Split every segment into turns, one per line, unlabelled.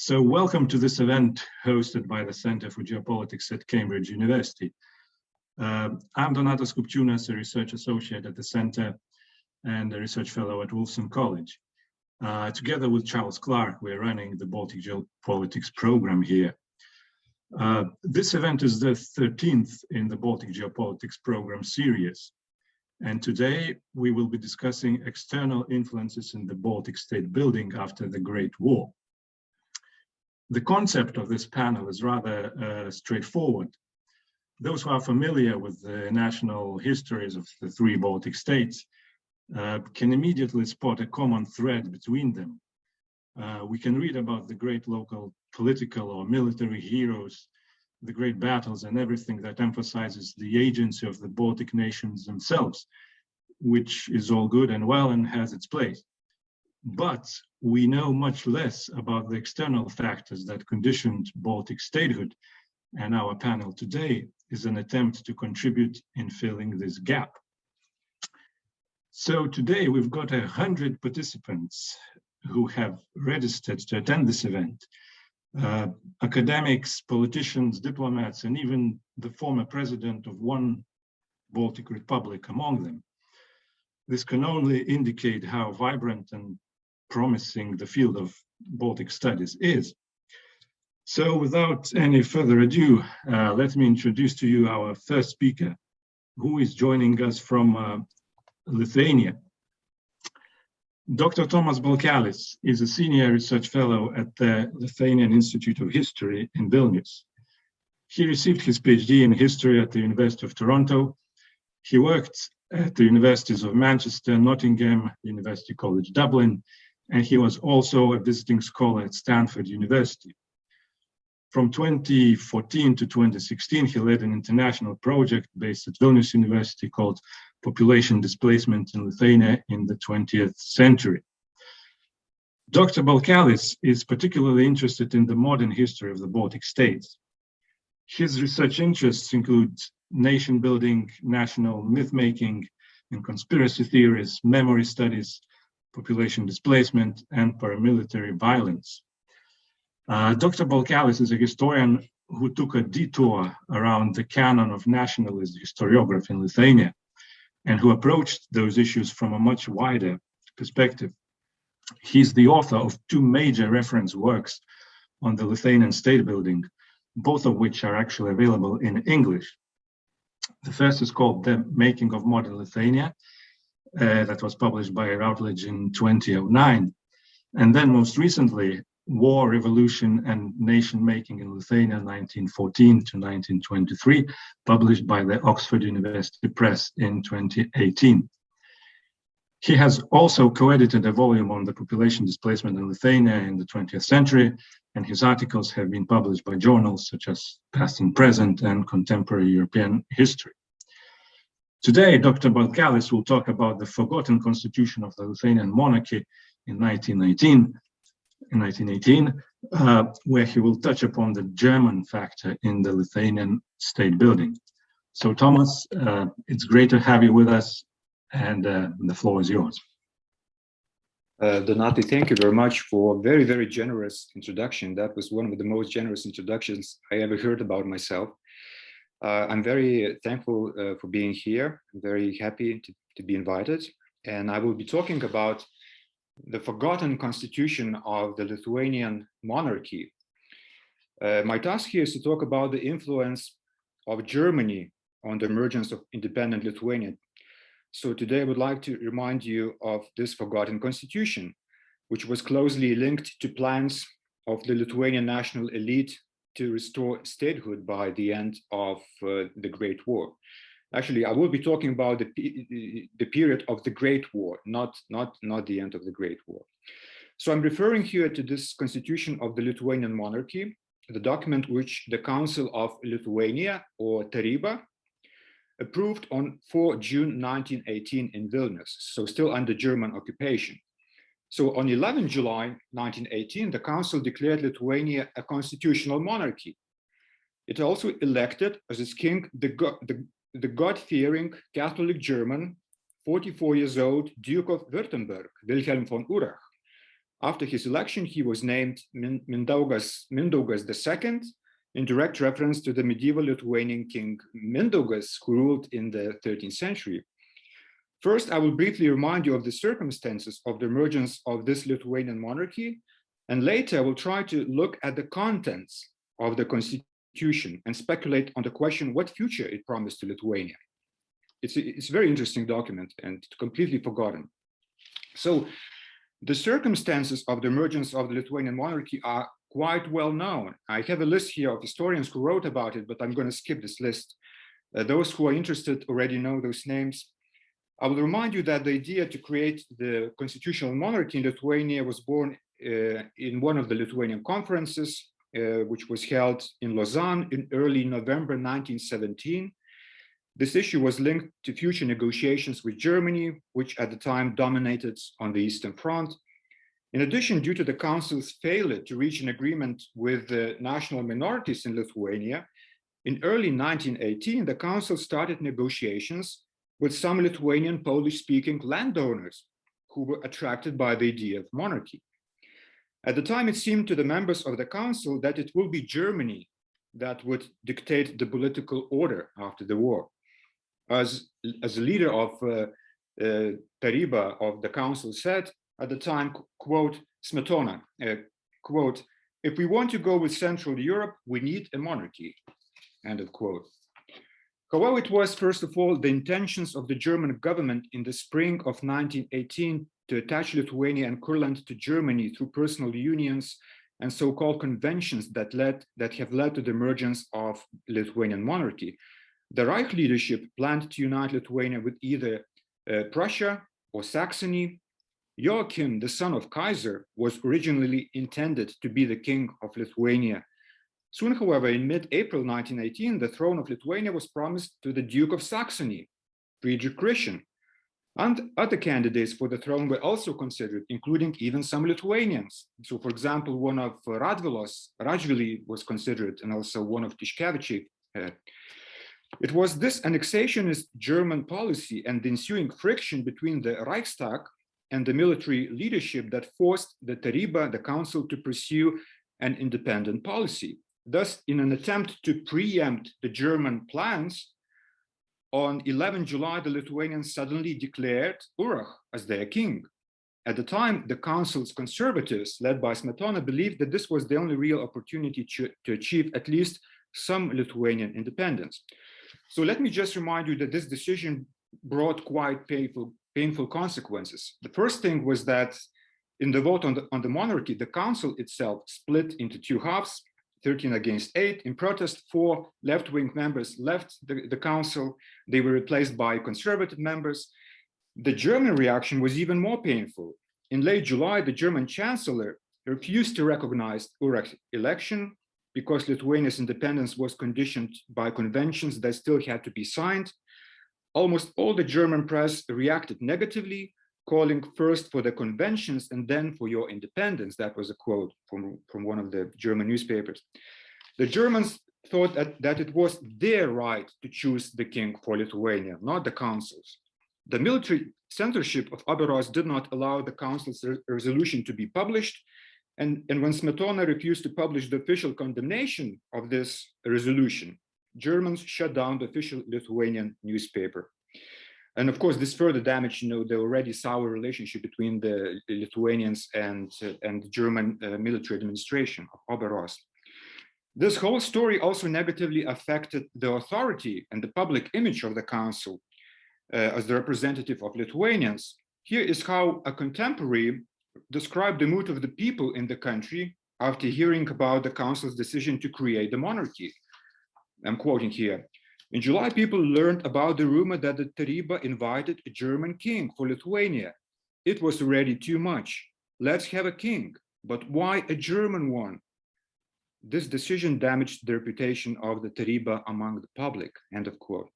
So welcome to this event hosted by the Center for Geopolitics at Cambridge University. I'm Donatas Kupčiūnas, a research associate at the center and a research fellow at Wolfson College. Together with Charles Clark, we're running the Baltic Geopolitics program here. This event is the 13th in the Baltic Geopolitics program series. And today we will be discussing external influences in the Baltic state building after the Great War. The concept of this panel is rather straightforward. Those who are familiar with the national histories of the three Baltic states can immediately spot a common thread between them. We can read about the great local political or military heroes, the great battles, and everything that emphasizes the agency of the Baltic nations themselves, which is all good and well and has its place. But we know much less about the external factors that conditioned Baltic statehood, and our panel today is an attempt to contribute in filling this gap. So today we've got 100 participants who have registered to attend this event. Academics, politicians, diplomats, and even the former president of one Baltic republic among them. This can only indicate how vibrant and promising the field of Baltic studies is. So without any further ado, let me introduce to you our first speaker, who is joining us from Lithuania. Dr. Tomas Balkelis is a senior research fellow at the Lithuanian Institute of History in Vilnius. He received his PhD in history at the University of Toronto. He worked at the universities of Manchester, Nottingham, University College Dublin, and he was also a visiting scholar at Stanford University. From 2014 to 2016, he led an international project based at Vilnius University called Population Displacement in Lithuania in the 20th Century. Dr. Balkelis is particularly interested in the modern history of the Baltic states. His research interests include nation building, national myth-making, and conspiracy theories, memory studies, population displacement, and paramilitary violence. Dr. Balkelis is a historian who took a detour around the canon of nationalist historiography in Lithuania and who approached those issues from a much wider perspective. He's the author of two major reference works on the Lithuanian state building, both of which are actually available in English. The first is called The Making of Modern Lithuania, that was published by Routledge in 2009. And then most recently, War, Revolution, and Nation Making in Lithuania, 1914 to 1923, published by the Oxford University Press in 2018. He has also co-edited a volume on the population displacement in Lithuania in the 20th century, and his articles have been published by journals such as Past and Present and Contemporary European History. Today, Dr. Balkelis will talk about the forgotten constitution of the Lithuanian monarchy in 1918, where he will touch upon the German factor in the Lithuanian state building. So Thomas, it's great to have you with us, and the floor is yours.
Donati, thank you very much for a very, very generous introduction. That was one of the most generous introductions I ever heard about myself. I'm very thankful for being here. I'm very happy to be invited. And I will be talking about the forgotten constitution of the Lithuanian monarchy. My task here is to talk about the influence of Germany on the emergence of independent Lithuania. So today I would like to remind you of this forgotten constitution, which was closely linked to plans of the Lithuanian national elite to restore statehood by the end of the Great War. Actually, I will be talking about the period of the Great War, not the end of the Great War. So I'm referring here to this constitution of the Lithuanian monarchy, the document which the Council of Lithuania, or Taryba, approved on 4 June 1918 in Vilnius, so still under German occupation. So on 11 July 1918, the Council declared Lithuania a constitutional monarchy. It also elected as its king the God-fearing Catholic German, 44 years old Duke of Württemberg, Wilhelm von Urach, After his election, he was named Mindaugas II, in direct reference to the medieval Lithuanian king Mindaugas, who ruled in the 13th century. First, I will briefly remind you of the circumstances of the emergence of this Lithuanian monarchy, and later I will try to look at the contents of the constitution and speculate on the question what future it promised to Lithuania. It's a very interesting document and completely forgotten. So the circumstances of the emergence of the Lithuanian monarchy are quite well known. I have a list here of historians who wrote about it, but I'm going to skip this list. Those who are interested already know those names. I will remind you that the idea to create the constitutional monarchy in Lithuania was born in one of the Lithuanian conferences, which was held in Lausanne in early November 1917. This issue was linked to future negotiations with Germany, which at the time dominated on the Eastern Front. In addition, due to the Council's failure to reach an agreement with the national minorities in Lithuania, in early 1918, the Council started negotiations with some Lithuanian Polish-speaking landowners who were attracted by the idea of monarchy. At the time, it seemed to the members of the Council that it will be Germany that would dictate the political order after the war. As a leader of Taryba of the Council said at the time, quote, Smetona, quote, if we want to go with Central Europe, we need a monarchy, end of quote. However, it was, first of all, the intentions of the German government in the spring of 1918 to attach Lithuania and Kurland to Germany through personal unions and so-called conventions that have led to the emergence of Lithuanian monarchy. The Reich leadership planned to unite Lithuania with either Prussia or Saxony. Joachim, the son of Kaiser, was originally intended to be the king of Lithuania. Soon, however, in mid-April 1918, the throne of Lithuania was promised to the Duke of Saxony, Friedrich Christian. And other candidates for the throne were also considered, including even some Lithuanians. So, for example, one of Radvili was considered, and also one of Tiškevičiai. It was this annexationist German policy and the ensuing friction between the Reichstag and the military leadership that forced the Taryba, the council, to pursue an independent policy. Thus, in an attempt to preempt the German plans, on 11 July, the Lithuanians suddenly declared Urach as their king. At the time, the council's conservatives, led by Smetona, believed that this was the only real opportunity to achieve at least some Lithuanian independence. So let me just remind you that this decision brought quite painful consequences. The first thing was that in the vote on the monarchy, the council itself split into two halves, 13 against 8. In protest, 4 left-wing members left the council. They were replaced by conservative members. The German reaction was even more painful. In late July, the German chancellor refused to recognize Urach's election because Lithuania's independence was conditioned by conventions that still had to be signed. Almost all the German press reacted negatively, calling first for the conventions and then for your independence. That was a quote from one of the German newspapers. The Germans thought that it was their right to choose the king for Lithuania, not the council's. The military censorship of Aberos did not allow the council's resolution to be published. And when Smetona refused to publish the official condemnation of this resolution, Germans shut down the official Lithuanian newspaper. And of course, this further damaged, the already sour relationship between the Lithuanians and the German military administration of Aberos. This whole story also negatively affected the authority and the public image of the council as the representative of Lithuanians. Here is how a contemporary described the mood of the people in the country after hearing about the council's decision to create the monarchy. I'm quoting here. In July, people learned about the rumor that the Taryba invited a German king for Lithuania. It was already too much. Let's have a king, but why a German one? This decision damaged the reputation of the Taryba among the public, end of quote.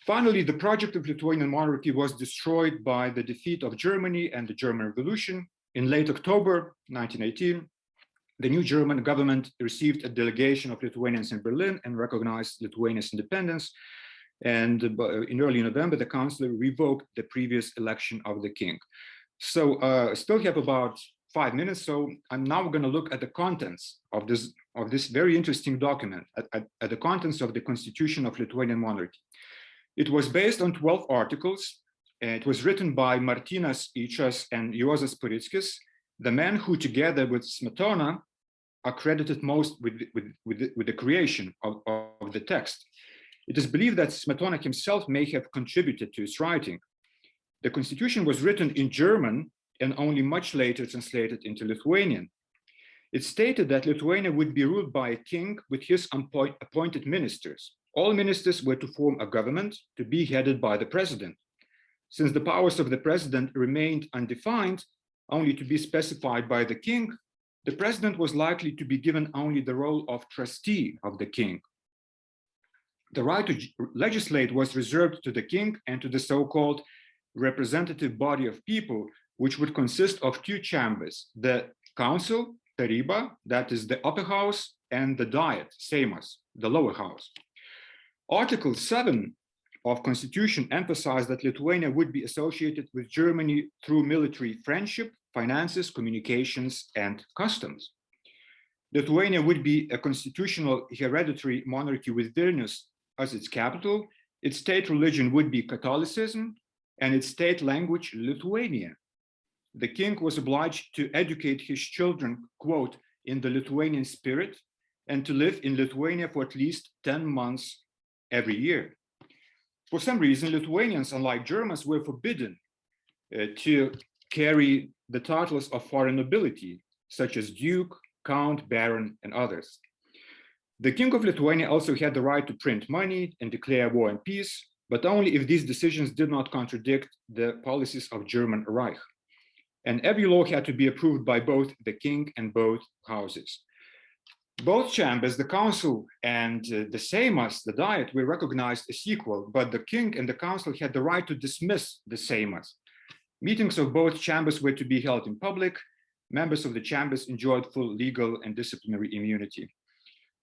Finally, the project of Lithuanian monarchy was destroyed by the defeat of Germany and the German Revolution. In late October 1918, the new German government received a delegation of Lithuanians in Berlin and recognized Lithuania's independence. And in early November, the council revoked the previous election of the king. So still have about 5 minutes, so I'm now going to look at the contents of this very interesting document, at the contents of the Constitution of Lithuanian Monarchy. It was based on 12 articles. It was written by Martynas Ičas and Juozas Purickis, the men who, together with Smetona, are credited most with the creation of the text. It is believed that Smetona himself may have contributed to its writing. The Constitution was written in German and only much later translated into Lithuanian. It stated that Lithuania would be ruled by a king with his appointed ministers. All ministers were to form a government to be headed by the president. Since the powers of the president remained undefined, only to be specified by the king, the president was likely to be given only the role of trustee of the king. The right to legislate was reserved to the king and to the so-called representative body of people, which would consist of two chambers, the council, taryba, that is the upper house, and the diet, seimas, the lower house. Article 7 of Constitution emphasized that Lithuania would be associated with Germany through military friendship, finances, communications, and customs. Lithuania would be a constitutional hereditary monarchy with Vilnius as its capital. Its state religion would be Catholicism, and its state language, Lithuanian. The king was obliged to educate his children, quote, in the Lithuanian spirit, and to live in Lithuania for at least 10 months every year. For some reason, Lithuanians, unlike Germans, were forbidden to carry the titles of foreign nobility, such as duke, count, baron, and others. The king of Lithuania also had the right to print money and declare war and peace, but only if these decisions did not contradict the policies of German Reich. And every law had to be approved by both the king and both houses. Both chambers, the council and the seimas, the diet, were recognized as equal, but the king and the council had the right to dismiss the seimas. Meetings of both chambers were to be held in public. Members of the chambers enjoyed full legal and disciplinary immunity.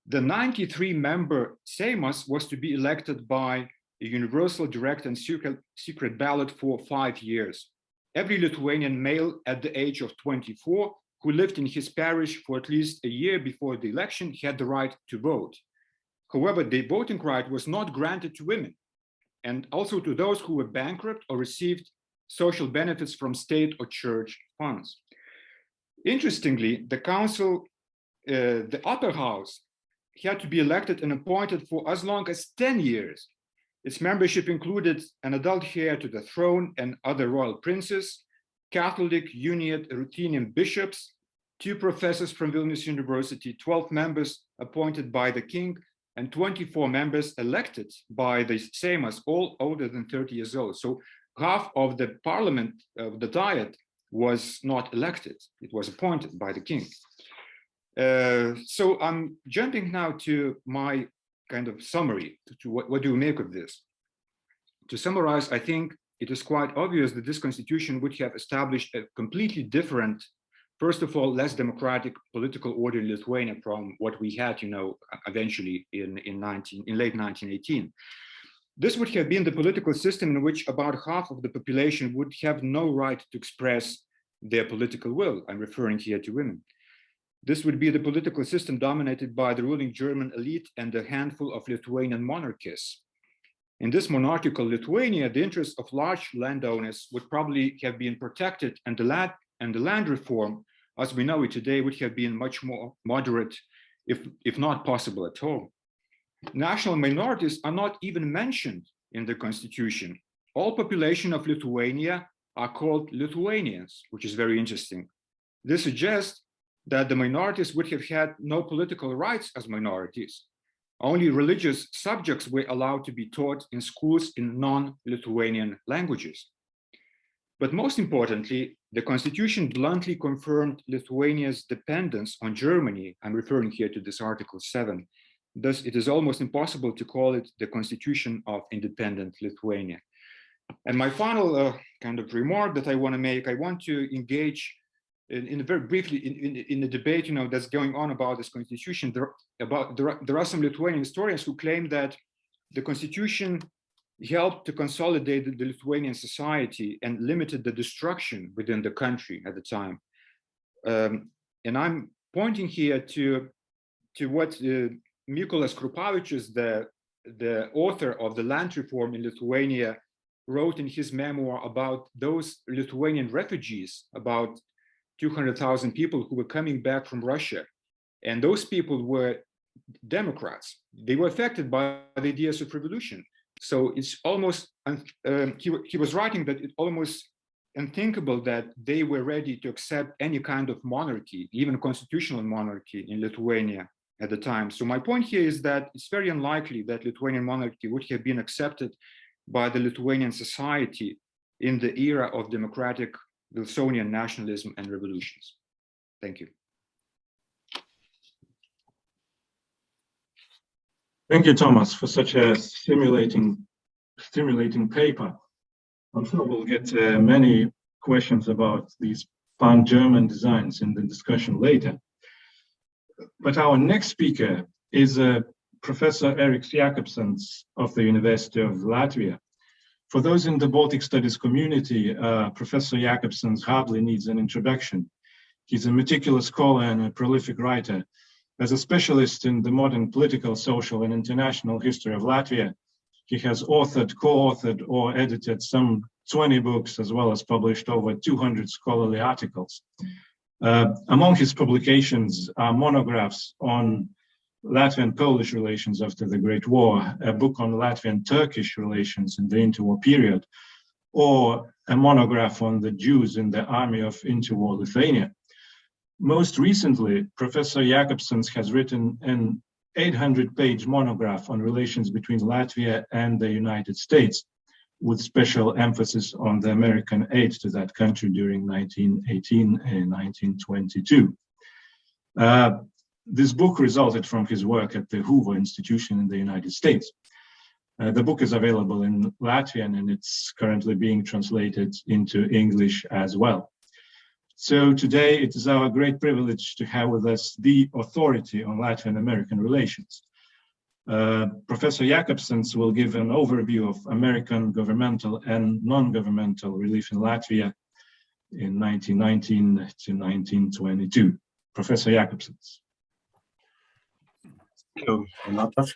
The 93-member seimas was to be elected by a universal, direct, and secret ballot for 5 years. Every Lithuanian male at the age of 24 who lived in his parish for at least a year before the election had the right to vote. However, the voting right was not granted to women, and also to those who were bankrupt or received social benefits from state or church funds. Interestingly, the council, the upper house, had to be elected and appointed for as long as 10 years. Its membership included an adult heir to the throne and other royal princes, Catholic, Uniate, Ruthenian bishops, 2 professors from Vilnius University, 12 members appointed by the king, and 24 members elected by the seimas, all older than 30 years old. So half of the parliament of the diet was not elected. It was appointed by the king. So I'm jumping now to my kind of summary, to what do you make of this? To summarize, I think it is quite obvious that this constitution would have established a completely different, first of all, less democratic political order in Lithuania from what we had, eventually in late 1918. This would have been the political system in which about half of the population would have no right to express their political will. I'm referring here to women. This would be the political system dominated by the ruling German elite and a handful of Lithuanian monarchists. In this monarchical Lithuania, the interests of large landowners would probably have been protected, and the land reform, as we know it today, would have been much more moderate, if not possible at all. National minorities are not even mentioned in the constitution. All population of Lithuania are called Lithuanians, which is very interesting. This suggests that the minorities would have had no political rights as minorities. Only religious subjects were allowed to be taught in schools in non-Lithuanian languages. But most importantly, the constitution bluntly confirmed Lithuania's dependence on Germany. I'm referring here to this Article 7. Thus, it is almost impossible to call it the constitution of independent Lithuania. And my final kind of remark that I want to make, I want to engage in very briefly in the debate that's going on about this constitution. There are some Lithuanian historians who claim that the constitution helped to consolidate the Lithuanian society and limited the destruction within the country at the time. And I'm pointing here to what Mykolas Krupavičius, the author of the land reform in Lithuania, wrote in his memoir about those Lithuanian refugees, about 200,000 people who were coming back from Russia. And those people were Democrats. They were affected by the ideas of revolution. So it's almost, he was writing that it's almost unthinkable that they were ready to accept any kind of monarchy, even constitutional monarchy in Lithuania at the time. So my point here is that it's very unlikely that Lithuanian monarchy would have been accepted by the Lithuanian society in the era of democratic Wilsonian nationalism and revolutions. Thank you.
Thank you, Thomas, for such a stimulating paper. I'm sure we'll get many questions about these pan-German designs in the discussion later. But our next speaker is Professor Eriks Jakobsens of the University of Latvia. For those in the Baltic Studies community, Professor Jakobsens hardly needs an introduction. He's a meticulous scholar and a prolific writer. As a specialist in the modern political, social, and international history of Latvia, he has authored, co-authored, or edited some 20 books, as well as published over 200 scholarly articles. Among his publications are monographs on Latvian-Polish relations after the Great War, a book on Latvian-Turkish relations in the interwar period, or a monograph on the Jews in the army of interwar Lithuania. Most recently, Professor Jakobsens has written an 800-page monograph on relations between Latvia and the United States, with special emphasis on the American aid to that country during 1918 and 1922. This book resulted from his work at the Hoover Institution in the United States. The book is available in Latvian, and it's currently being translated into English as well. So today it is our great privilege to have with us the authority on Latvian-American relations. Professor Jakobsens will give an overview of American governmental and non-governmental relief in Latvia in 1919 to 1922. Professor Jakobsens.
Thank you, Natas.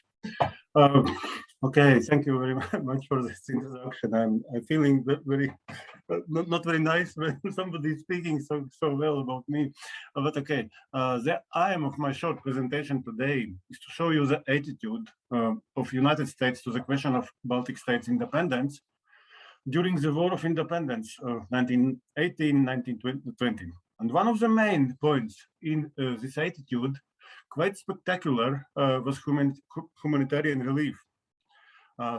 Okay, thank you very much for this introduction. I'm feeling very, not very nice when somebody is speaking so well about me, but okay. The aim of my short presentation today is to show you the attitude of United States to the question of Baltic states' independence during the War of Independence of 1918-1920. And one of the main points in this attitude, quite spectacular, was humanitarian relief.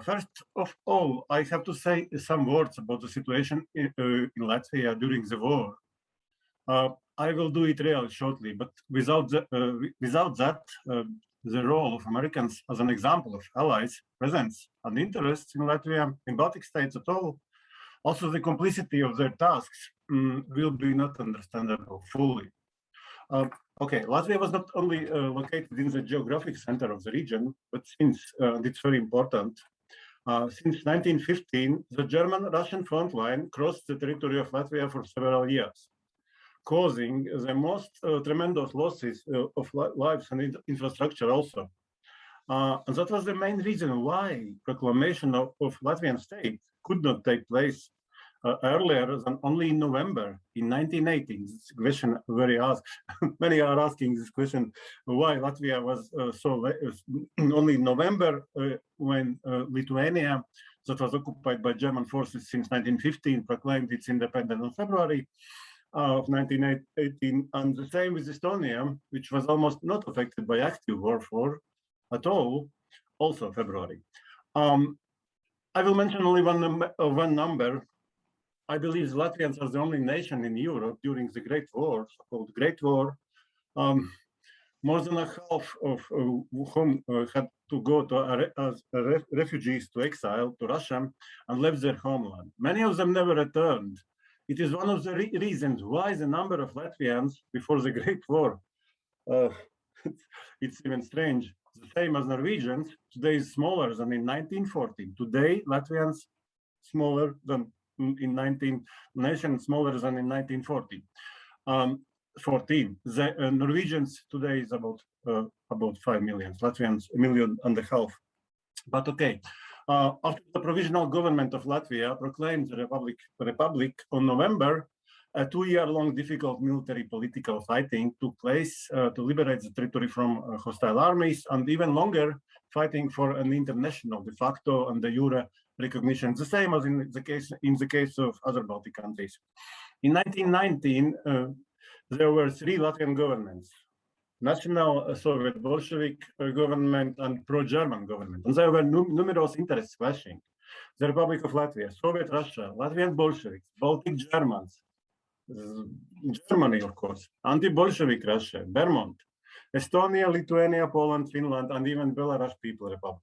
First of all, I have to say some words about the situation in Latvia during the war. I will do it really shortly, but without that, the role of Americans as an example of allies, presence, and interests in Latvia, in Baltic states at all, also the complicity of their tasks will be not understandable fully. Okay, Latvia was not only located in the geographic center of the region, but since, it's very important, since 1915, the German-Russian front line crossed the territory of Latvia for several years, causing the most tremendous losses of lives and infrastructure also. And that was the main reason why proclamation of Latvian state could not take place earlier than only in November in 1918. This question very asked. Many are asking this question: why Latvia was only in November when Lithuania, that was occupied by German forces since 1915, proclaimed its independence in February of 1918, and the same with Estonia, which was almost not affected by active warfare at all, also February. I will mention only one number. I believe the Latvians are the only nation in Europe during the Great War, so-called Great War, more than a half of whom had to go to as refugees to exile to Russia and left their homeland. Many of them never returned. It is one of the reasons why the number of Latvians before the Great War, it's even strange, the same as Norwegians, today is smaller than in 1914. Today, Latvians smaller than in 19 nations, smaller than in 1940. 14. The Norwegians today is about 5 million, Latvians 1.5 million. But okay, after the provisional government of Latvia proclaimed the republic on November, a 2-year-long difficult military political fighting took place to liberate the territory from hostile armies, and even longer fighting for an international de facto and de jure recognition, the same as in the case of other Baltic countries. In 1919, there were 3 Latvian governments: National Soviet Bolshevik government and pro-German government, and there were numerous interests clashing. The Republic of Latvia, Soviet Russia, Latvian Bolsheviks, Baltic Germans, Germany, of course, anti-Bolshevik Russia, Bermont, Estonia, Lithuania, Poland, Finland, and even Belarus People Republic.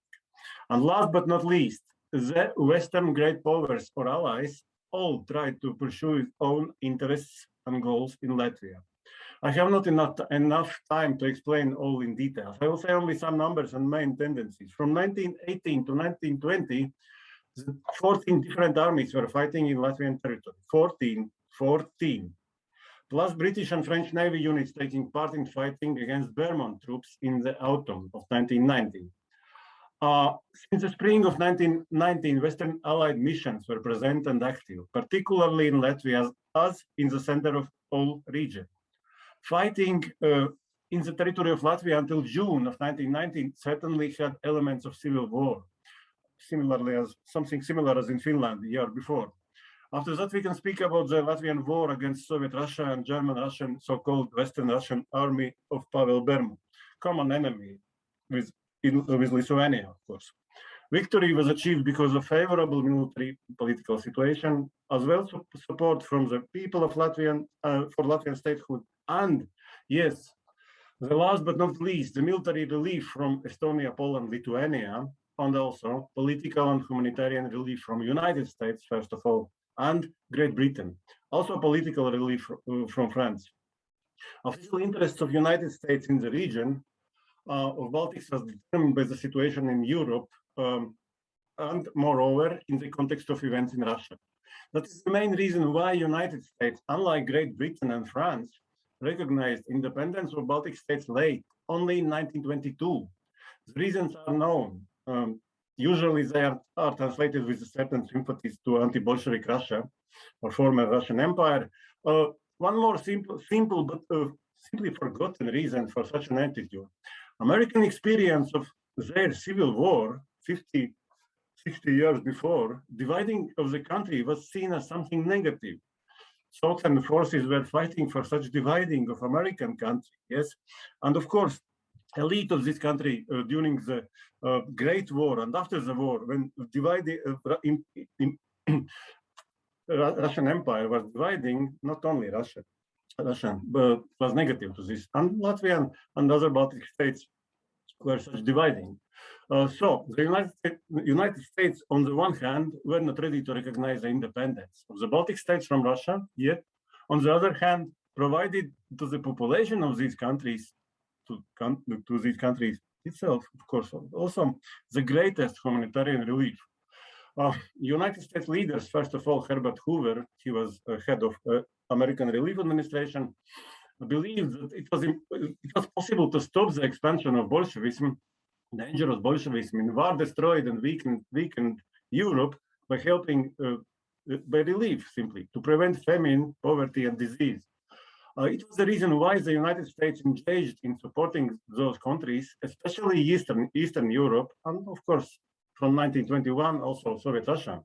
And last but not least, the Western great powers or allies all tried to pursue its own interests and goals in Latvia. I have not enough time to explain all in detail. I will say only some numbers and main tendencies. From 1918 to 1920, 14 different armies were fighting in Latvian territory. 14. Plus British and French Navy units taking part in fighting against Bermont troops in the autumn of 1919. Since the spring of 1919, Western Allied missions were present and active, particularly in Latvia as in the center of all region. Fighting in the territory of Latvia until June of 1919 certainly had elements of civil war, something similar as in Finland the year before. After that, we can speak about the Latvian war against Soviet Russia and German-Russian, so-called Western Russian army of Pavel Bermont, common enemy with Lithuania, of course. Victory was achieved because of favorable military political situation, as well as support from the people of for Latvian statehood. And yes, the last but not least, the military relief from Estonia, Poland, Lithuania, and also political and humanitarian relief from United States, first of all, and Great Britain. Also political relief from France. Official interests of United States in the region of Baltics was determined by the situation in Europe and moreover in the context of events in Russia. That is the main reason why United States, unlike Great Britain and France, recognized independence of Baltic states late, only in 1922. The reasons are known. Usually they are translated with certain sympathies to anti-Bolshevik Russia or former Russian Empire. One more simple but simply forgotten reason for such an attitude. American experience of their civil war 60 years before, dividing of the country was seen as something negative. Southern forces were fighting for such dividing of American country, yes? And of course, elite of this country during the Great War and after the war, when divided, Russian Empire was dividing, not only Russian, but was negative to this. And Latvian and other Baltic states were such dividing. So the United States, on the one hand, were not ready to recognize the independence of the Baltic states from Russia, yet on the other hand, provided to the population of these countries, to these countries itself, of course, also the greatest humanitarian relief. United States leaders, first of all, Herbert Hoover, he was head of American Relief Administration, believed that it was possible to stop the expansion of Bolshevism, dangerous Bolshevism in war destroyed and weakened Europe by helping, by relief simply, to prevent famine, poverty, and disease. It was the reason why the United States engaged in supporting those countries, especially Eastern Europe, and of course, from 1921, also Soviet Russia.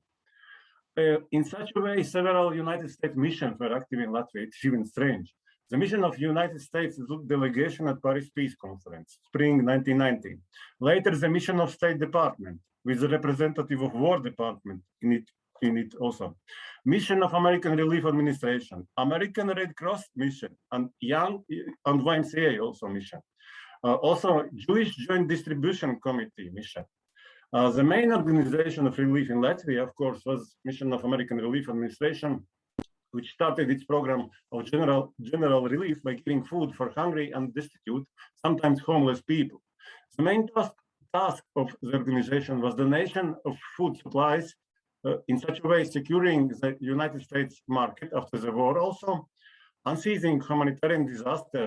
In such a way, several United States missions were active in Latvia. It's even strange. The mission of United States delegation at Paris Peace Conference, spring 1990. Later, the mission of State Department with the representative of War Department in it also. Mission of American Relief Administration, American Red Cross mission, and YMCA also mission. Also, Jewish Joint Distribution Committee mission. The main organization of relief in Latvia, of course, was Mission of American Relief Administration, which started its program of general relief by giving food for hungry and destitute, sometimes homeless people. The main task of the organization was donation of food supplies, in such a way securing the United States market after the war also, unceasing humanitarian disaster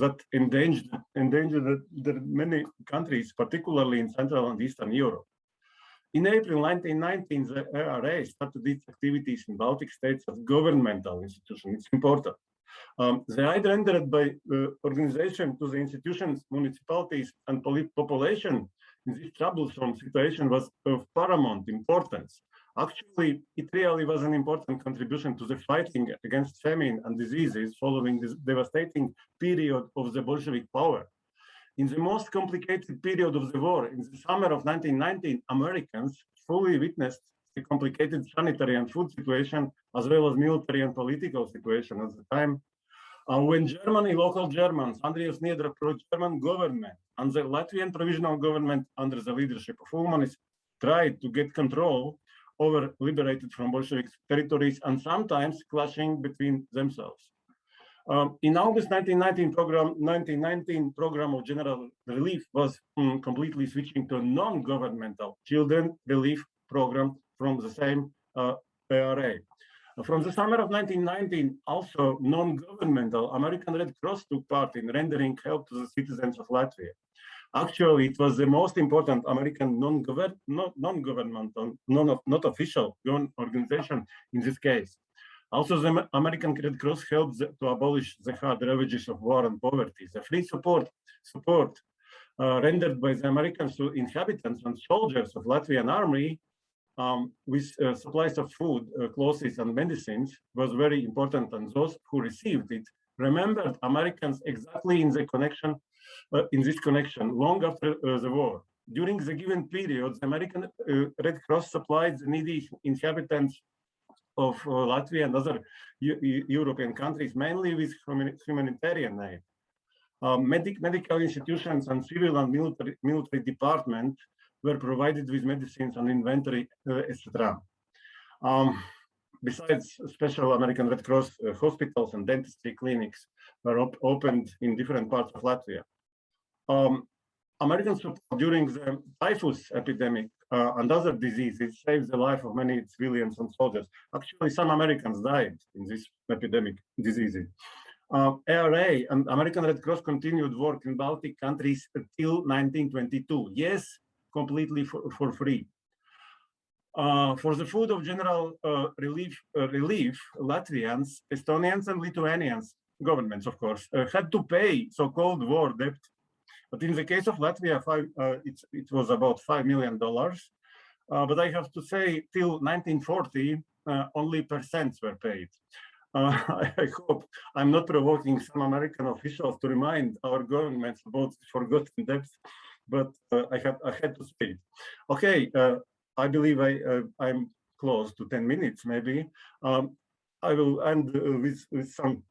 that endangered many countries, particularly in Central and Eastern Europe. In April 1919, the ARA started its activities in Baltic states as governmental institution. It's important. The aid rendered by organization to the institutions, municipalities, and population in this troublesome situation was of paramount importance. Actually, it really was an important contribution to the fighting against famine and diseases following this devastating period of the Bolshevik power. In the most complicated period of the war, in the summer of 1919, Americans fully witnessed the complicated sanitary and food situation, as well as military and political situation at the time. When Germany, local Germans, Andrius Niedra pro-German government, and the Latvian provisional government under the leadership of Ulmanis tried to get control over liberated from Bolshevik territories and sometimes clashing between themselves. In August 1919 program of general relief was completely switching to a non-governmental children relief program from the same ARA. From the summer of 1919, also non-governmental American Red Cross took part in rendering help to the citizens of Latvia. Actually, it was the most important American non-governmental, not official organization in this case. Also, the American Red Cross helped to abolish the hard ravages of war and poverty. The free support rendered by the Americans to inhabitants and soldiers of Latvian army with supplies of food, clothes, and medicines was very important, and those who received it remembered Americans exactly in the connection, long after the war. During the given period, the American Red Cross supplied the needy inhabitants of Latvia and other European countries, mainly with humanitarian aid. Medical institutions and civil and military department were provided with medicines and inventory, etc. Besides, special American Red Cross hospitals and dentistry clinics were opened in different parts of Latvia. American support during the typhus epidemic and other diseases saved the life of many civilians and soldiers. Actually, some Americans died in this epidemic diseases. ARA and American Red Cross continued work in Baltic countries until 1922. Yes, completely for free. For the food of general relief, Latvians, Estonians, and Lithuanians, governments, of course, had to pay so-called war debt. But in the case of Latvia, it was about $5 million. But I have to say, till 1940, only percents were paid. I hope I'm not provoking some American officials to remind our governments about forgotten debts, but I had to say it. Okay, I believe I'm close to 10 minutes, maybe. I will end with some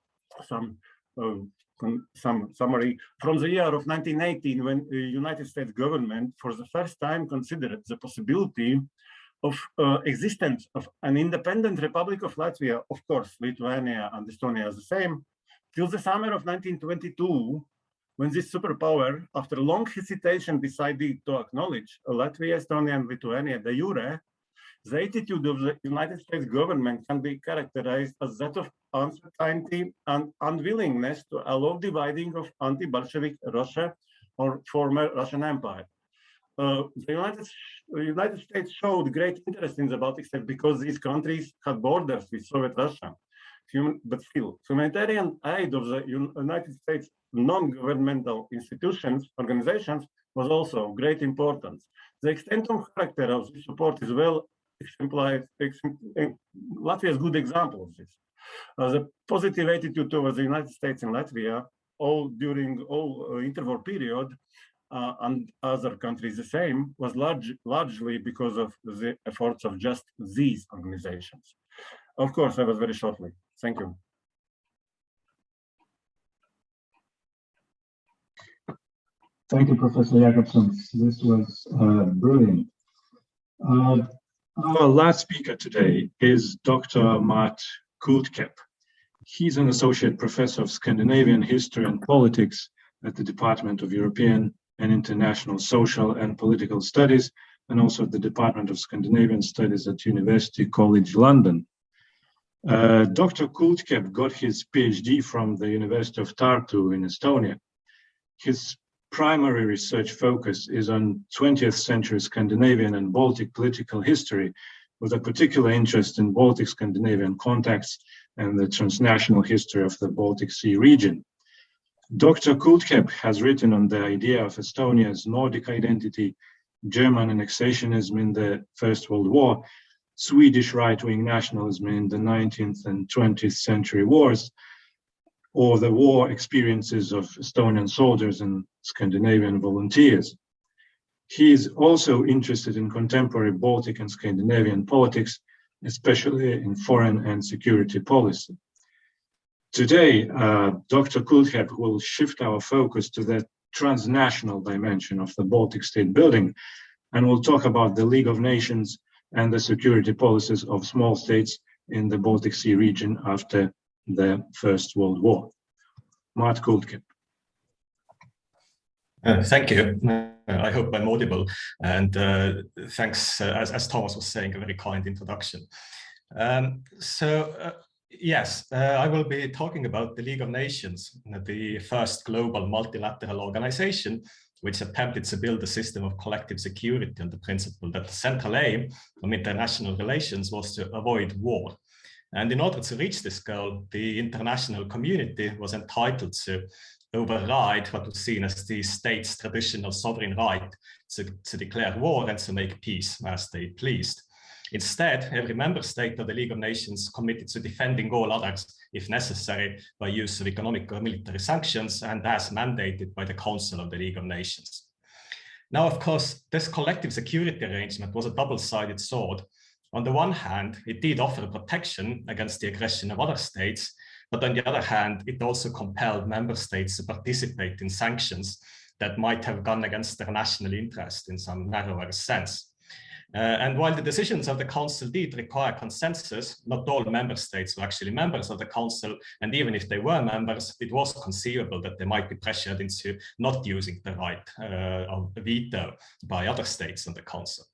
summary. From the year of 1918, when the United States government for the first time considered the possibility of existence of an independent Republic of Latvia, of course, Lithuania and Estonia are the same, till the summer of 1922, when this superpower, after long hesitation, decided to acknowledge Latvia, Estonia, and Lithuania de jure, the attitude of the United States government can be characterized as that of uncertainty and unwillingness to allow dividing of anti-Bolshevik Russia or former Russian Empire. The United States showed great interest in the Baltic states because these countries had borders with Soviet Russia. But still, humanitarian aid of the United States non-governmental organizations was also of great importance. The extent and character of this support is well exemplified. Latvia is a good example of this. The positive attitude towards the United States and Latvia during all interwar period and other countries the same was largely because of the efforts of just these organizations. Of course, I was very shortly. Thank you.
Thank you, Professor Jakobsen. This was brilliant. Our last speaker today is Dr. Mart Kudkapp. He's an associate professor of Scandinavian history and politics at the Department of European and International Social and Political Studies, and also at the Department of Scandinavian Studies at University College London. Dr. Kudkapp got his PhD from the University of Tartu in Estonia. His primary research focus is on 20th century Scandinavian and Baltic political history, with a particular interest in Baltic Scandinavian contacts and the transnational history of the Baltic Sea region. Dr. Kudkapp has written on the idea of Estonia's Nordic identity, German annexationism in the First World War, Swedish right-wing nationalism in the 19th and 20th century wars, or the war experiences of Estonian soldiers and Scandinavian volunteers. He is also interested in contemporary Baltic and Scandinavian politics, especially in foreign and security policy. Today, Dr. Kudkapp will shift our focus to the transnational dimension of the Baltic state building, and we'll talk about the League of Nations and the security policies of small states in the Baltic Sea region after the First World War. Mart Kudkapp.
Thank you. I hope I'm audible. And thanks, as Thomas was saying, a very kind introduction. Yes, I will be talking about the League of Nations, the first global multilateral organization which attempted to build a system of collective security on the principle that the central aim of international relations was to avoid war. And in order to reach this goal, the international community was entitled to override what was seen as the state's traditional sovereign right to declare war and to make peace as they pleased. Instead, every member state of the League of Nations committed to defending all others, if necessary, by use of economic or military sanctions, and as mandated by the Council of the League of Nations. Now, of course, this collective security arrangement was a double-sided sword. On the one hand, it did offer protection against the aggression of other states, but on the other hand, it also compelled member states to participate in sanctions that might have gone against their national interest in some narrower sense. And while the decisions of the Council did require consensus, not all member states were actually members of the Council, and even if they were members, it was conceivable that they might be pressured into not using the right of veto by other states in the Council.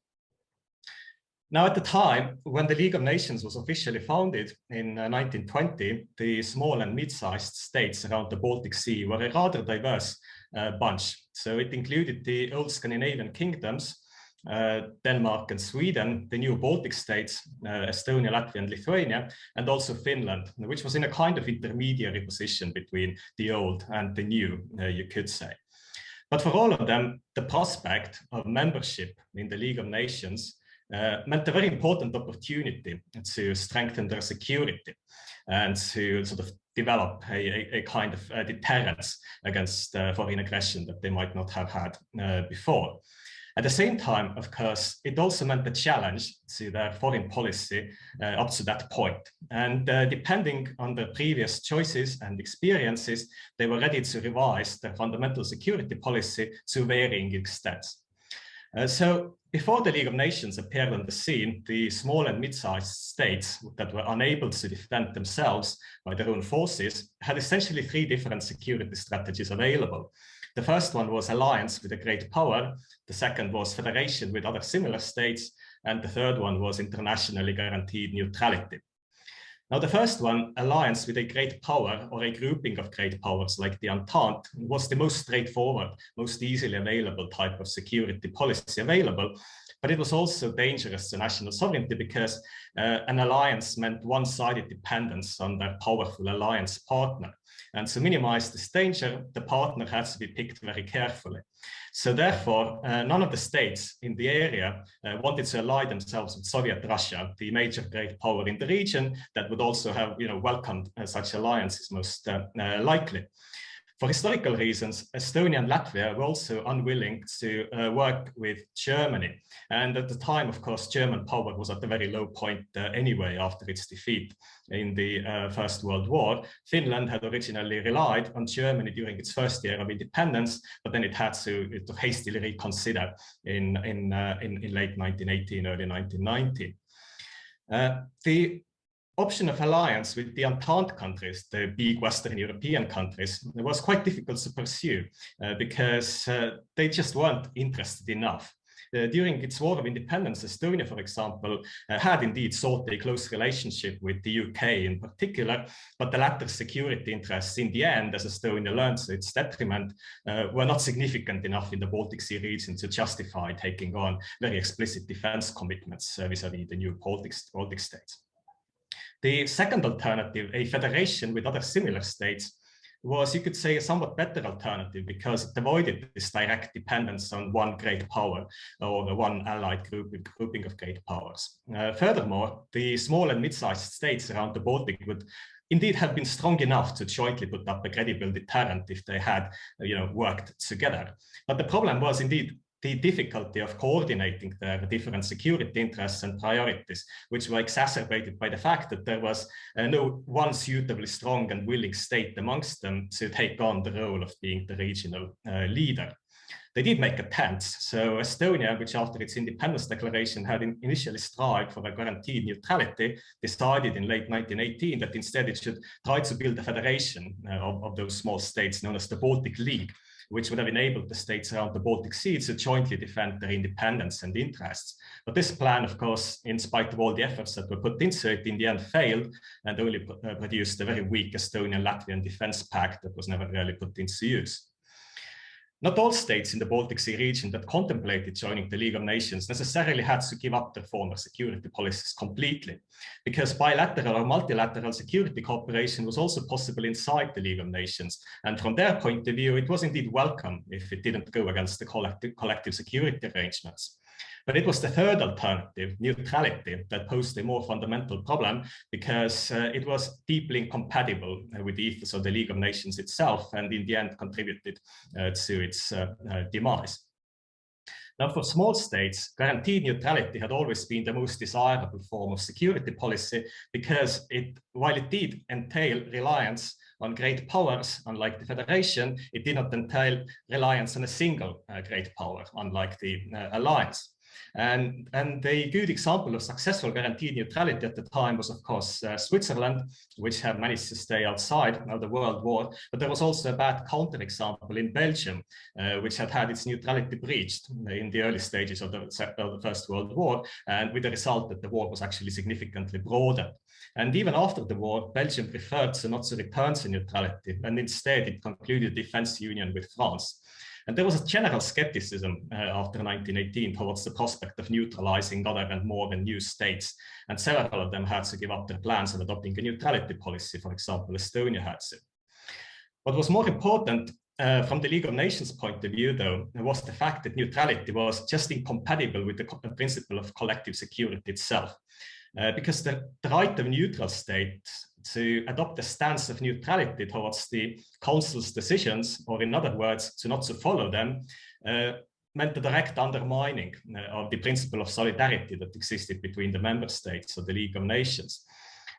Now, at the time, when the League of Nations was officially founded in 1920, the small and mid-sized states around the Baltic Sea were a rather diverse bunch. So it included the old Scandinavian kingdoms, Denmark and Sweden, the new Baltic states, Estonia, Latvia and Lithuania, and also Finland, which was in a kind of intermediary position between the old and the new, you could say. But for all of them, the prospect of membership in the League of Nations meant a very important opportunity to strengthen their security and to sort of develop a kind of deterrence against foreign aggression that they might not have had before. At the same time, of course, it also meant a challenge to their foreign policy up to that point. And depending on their previous choices and experiences, they were ready to revise their fundamental security policy to varying extents. So before the League of Nations appeared on the scene, the small and mid-sized states that were unable to defend themselves by their own forces had essentially three different security strategies available. The first one was alliance with a great power, the second was federation with other similar states, and the third one was internationally guaranteed neutrality. Now, the first one, alliance with a great power or a grouping of great powers like the Entente, was the most straightforward, most easily available type of security policy available, but it was also dangerous to national sovereignty because an alliance meant one-sided dependence on their powerful alliance partner. And to minimize this danger, the partner had to be picked very carefully. So therefore, none of the states in the area wanted to ally themselves with Soviet Russia, the major great power in the region that would also have welcomed such alliances most likely. For historical reasons, Estonia and Latvia were also unwilling to work with Germany. And at the time, of course, German power was at a very low point anyway after its defeat in the First World War. Finland had originally relied on Germany during its first year of independence, but then it had to hastily reconsider in late 1918, early 1919. The option of alliance with the Entente countries, the big Western European countries, was quite difficult to pursue because they just weren't interested enough. During its War of Independence, Estonia, for example, had indeed sought a close relationship with the UK in particular, but the latter's security interests in the end, as Estonia learned to its detriment, were not significant enough in the Baltic Sea region to justify taking on very explicit defense commitments vis-à-vis the new Baltic states. The second alternative, a federation with other similar states, was, you could say, a somewhat better alternative because it avoided this direct dependence on one great power or one allied grouping of great powers. Furthermore, the small and mid-sized states around the Baltic would indeed have been strong enough to jointly put up a credible deterrent if they had, worked together. But the problem was indeed the difficulty of coordinating their different security interests and priorities, which were exacerbated by the fact that there was no one suitably strong and willing state amongst them to take on the role of being the regional leader. They did make attempts. So Estonia, which after its independence declaration had initially strived for a guaranteed neutrality, decided in late 1918 that instead it should try to build a federation of those small states known as the Baltic League, which would have enabled the states around the Baltic Sea to jointly defend their independence and interests. But this plan, of course, in spite of all the efforts that were put into it, in the end failed and only produced a very weak Estonian-Latvian defense pact that was never really put into use. Not all states in the Baltic Sea region that contemplated joining the League of Nations necessarily had to give up their former security policies completely, because bilateral or multilateral security cooperation was also possible inside the League of Nations. And from their point of view, it was indeed welcome if it didn't go against the collective security arrangements. But it was the third alternative, neutrality, that posed a more fundamental problem because it was deeply incompatible with the ethos of the League of Nations itself and in the end contributed to its demise. Now, for small states, guaranteed neutrality had always been the most desirable form of security policy because while it did entail reliance on great powers, unlike the Federation, it did not entail reliance on a single great power, unlike the alliance. And a good example of successful guaranteed neutrality at the time was, of course, Switzerland, which had managed to stay outside of the World War. But there was also a bad counterexample in Belgium, which had had its neutrality breached in the early stages of the First World War, and with the result that the war was actually significantly broader. And even after the war, Belgium preferred not to return to neutrality, and instead it concluded a defense union with France. And there was a general skepticism after 1918 towards the prospect of neutralizing other and more than new states. And several of them had to give up their plans of adopting a neutrality policy. For example, Estonia had to. What was more important from the League of Nations point of view, though, was the fact that neutrality was just incompatible with the principle of collective security itself. Because the right of neutral states to adopt a stance of neutrality towards the Council's decisions, or in other words, to not to follow them, meant the direct undermining of the principle of solidarity that existed between the member states of the League of Nations.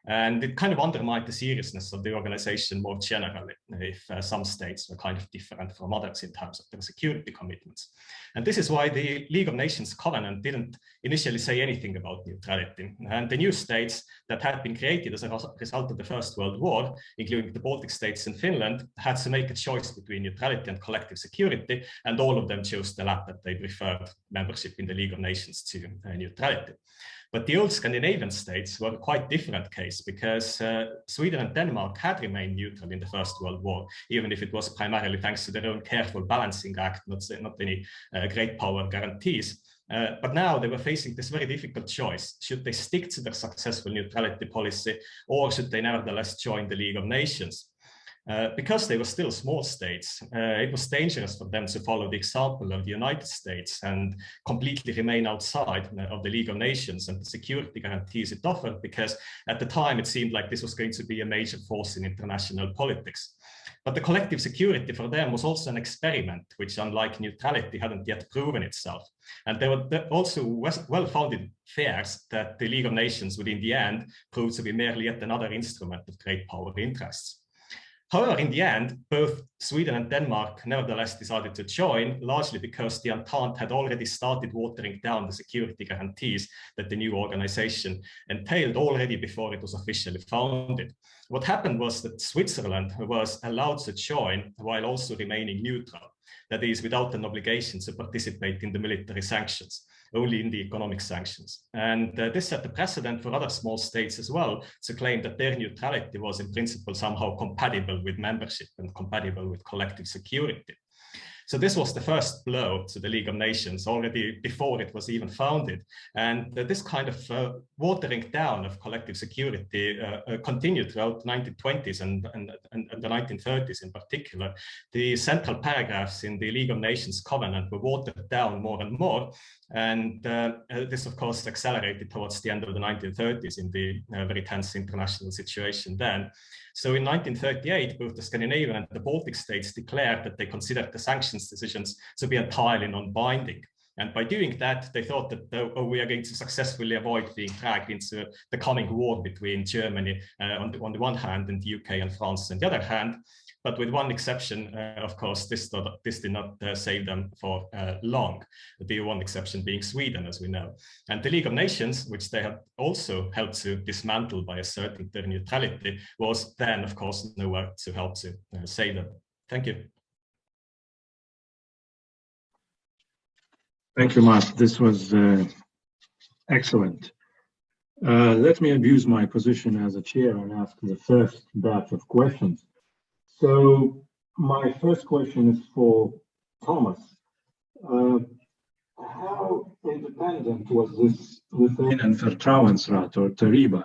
And it kind of undermined the seriousness of the organization more generally, if some states were kind of different from others in terms of their security commitments. And this is why the League of Nations Covenant didn't initially say anything about neutrality. And the new states that had been created as a result of the First World War, including the Baltic states and Finland, had to make a choice between neutrality and collective security, and all of them chose the latter. They preferred membership in the League of Nations to neutrality. But the old Scandinavian states were a quite different case because Sweden and Denmark had remained neutral in the First World War, even if it was primarily thanks to their own careful balancing act, not any great power guarantees. But now they were facing this very difficult choice. Should they stick to their successful neutrality policy, or should they nevertheless join the League of Nations? Because they were still small states, it was dangerous for them to follow the example of the United States and completely remain outside of the League of Nations and the security guarantees it offered, because at the time it seemed like this was going to be a major force in international politics. But the collective security for them was also an experiment, which, unlike neutrality, hadn't yet proven itself. And there were also well-founded fears that the League of Nations would in the end prove to be merely yet another instrument of great power interests. However, in the end, both Sweden and Denmark nevertheless decided to join, largely because the Entente had already started watering down the security guarantees that the new organization entailed already before it was officially founded. What happened was that Switzerland was allowed to join while also remaining neutral, that is, without an obligation to participate in the military sanctions, only in the economic sanctions. And this set the precedent for other small states as well to claim that their neutrality was in principle somehow compatible with membership and compatible with collective security. So this was the first blow to the League of Nations already before it was even founded. And this kind of watering down of collective security continued throughout the 1920s and the 1930s in particular. The central paragraphs in the League of Nations Covenant were watered down more and more. And this, of course, accelerated towards the end of the 1930s in the very tense international situation then. So in 1938, both the Scandinavian and the Baltic states declared that they considered the sanctions decisions to be entirely non-binding. And by doing that, they thought that we are going to successfully avoid being dragged into the coming war between Germany on the one hand and the UK and France on the other hand. But with one exception, of course, this did not save them for long, the one exception being Sweden, as we know. And the League of Nations, which they had also helped to dismantle by asserting their neutrality, was then, of course, nowhere to help to save them. Thank you.
Thank you, Mart. This was excellent. Let me abuse my position as a chair and ask the first batch of questions. So my first question is for Thomas. How independent was this Lithuanian Vertrauensrat or Taryba?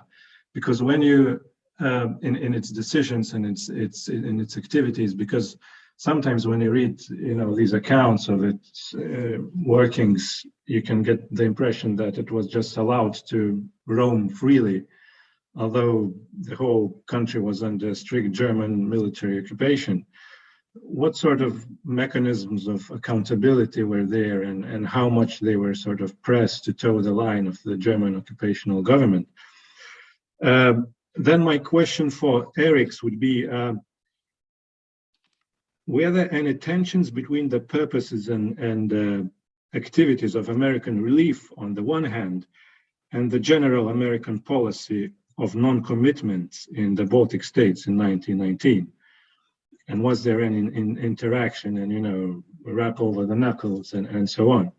Because when you, in its decisions and in its activities, because sometimes when you read, these accounts of its workings, you can get the impression that it was just allowed to roam freely, although the whole country was under strict German military occupation. What sort of mechanisms of accountability were there, and how much they were sort of pressed to toe the line of the German occupational government? Then my question for Eriks would be, were there any tensions between the purposes and activities of American relief on the one hand, and the general American policy of non-commitment in the Baltic states in 1919? And was there any interaction and, rap over the knuckles and so on?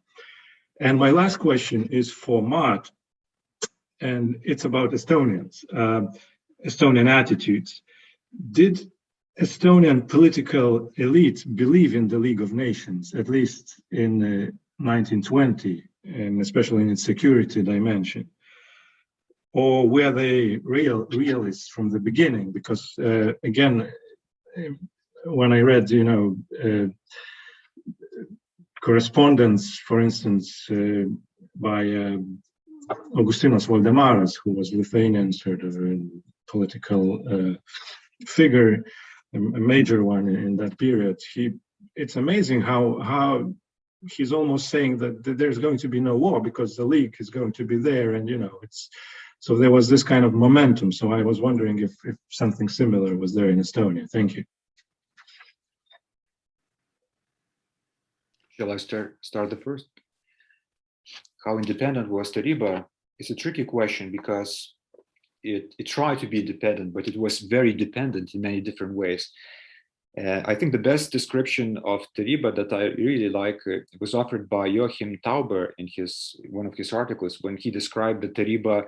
And my last question is for Mart, and it's about Estonians, Estonian attitudes. Did Estonian political elite believe in the League of Nations, at least in 1920, and especially in its security dimension? Or were they realists from the beginning? Because again, when I read, correspondence, for instance, by Augustinas Valdemaras, who was Lithuanian sort of a political figure, a major one in that period, it's amazing how he's almost saying that there's going to be no war because the League is going to be there, and so there was this kind of momentum. So I was wondering if something similar was there in Estonia. Thank you.
Shall I start the first? How independent was Taryba? It's a tricky question because it tried to be independent, but it was very dependent in many different ways. I think the best description of Taryba that I really like was offered by Joachim Tauber in one of his articles, when he described the Taryba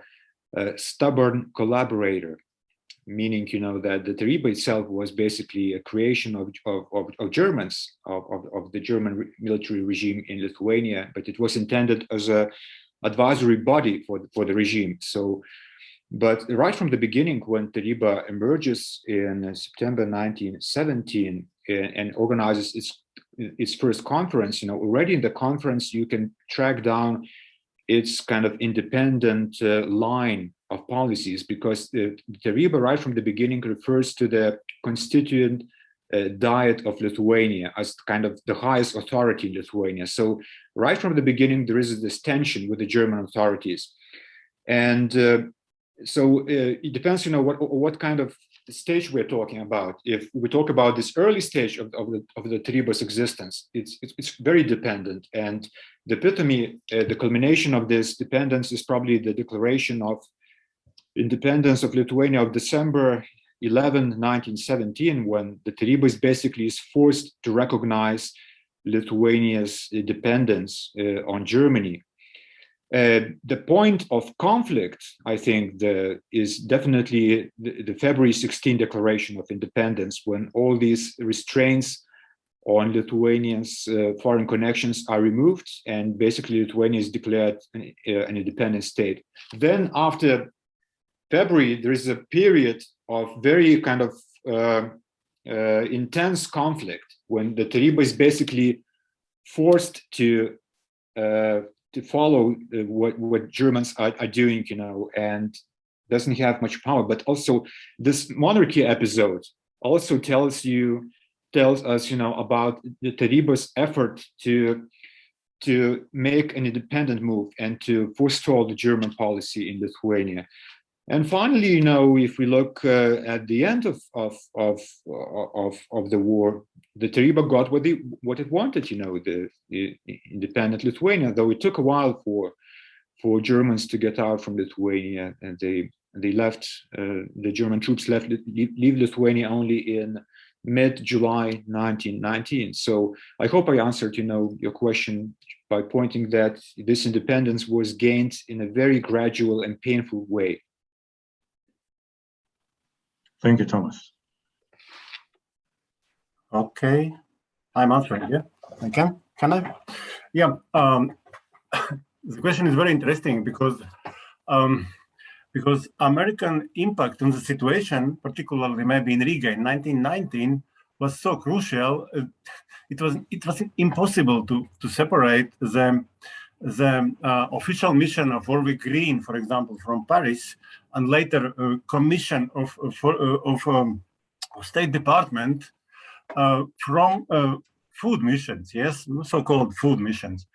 stubborn collaborator, meaning that the Taryba itself was basically a creation of Germans, of the German military regime in Lithuania, but it was intended as an advisory body for the regime. But right from the beginning, when Taryba emerges in September 1917 and organizes its first conference, already in the conference you can track down its kind of independent line of policies, because the Taryba right from the beginning refers to the constituent diet of Lithuania as kind of the highest authority in Lithuania. So right from the beginning there is this tension with the German authorities, and so it depends, what kind of stage we're talking about, if we talk about this early stage of the Tarybos existence, it's very dependent. And the epitome, the culmination of this dependence is probably the declaration of independence of Lithuania of December 11, 1917, when the Tarybos basically is forced to recognize Lithuania's dependence on Germany. The point of conflict, I think, is definitely the February 16 Declaration of Independence, when all these restraints on Lithuanians' foreign connections are removed, and basically Lithuania is declared an independent state. Then after February, there is a period of very kind of intense conflict, when the Taryba is basically forced to follow what Germans are doing, and doesn't have much power. But also this monarchy episode also tells us, about the Taryba's effort to make an independent move and to forestall the German policy in Lithuania. And finally, if we look at the end of the war, the Taryba got what it wanted, the independent Lithuania. Though it took a while for Germans to get out from Lithuania, and they left. The German troops leave Lithuania only in mid-July 1919. So I hope I answered, your question by pointing that this independence was gained in a very gradual and painful way.
Thank you, Thomas.
Okay, I'm answering. Yeah, I can. Can I? Yeah. The question is very interesting because American impact on the situation, particularly maybe in Riga in 1919, was so crucial. It was impossible to separate the official mission of Warwick Green, for example, from Paris, and later commission of State Department from food missions. Yes, so-called food missions.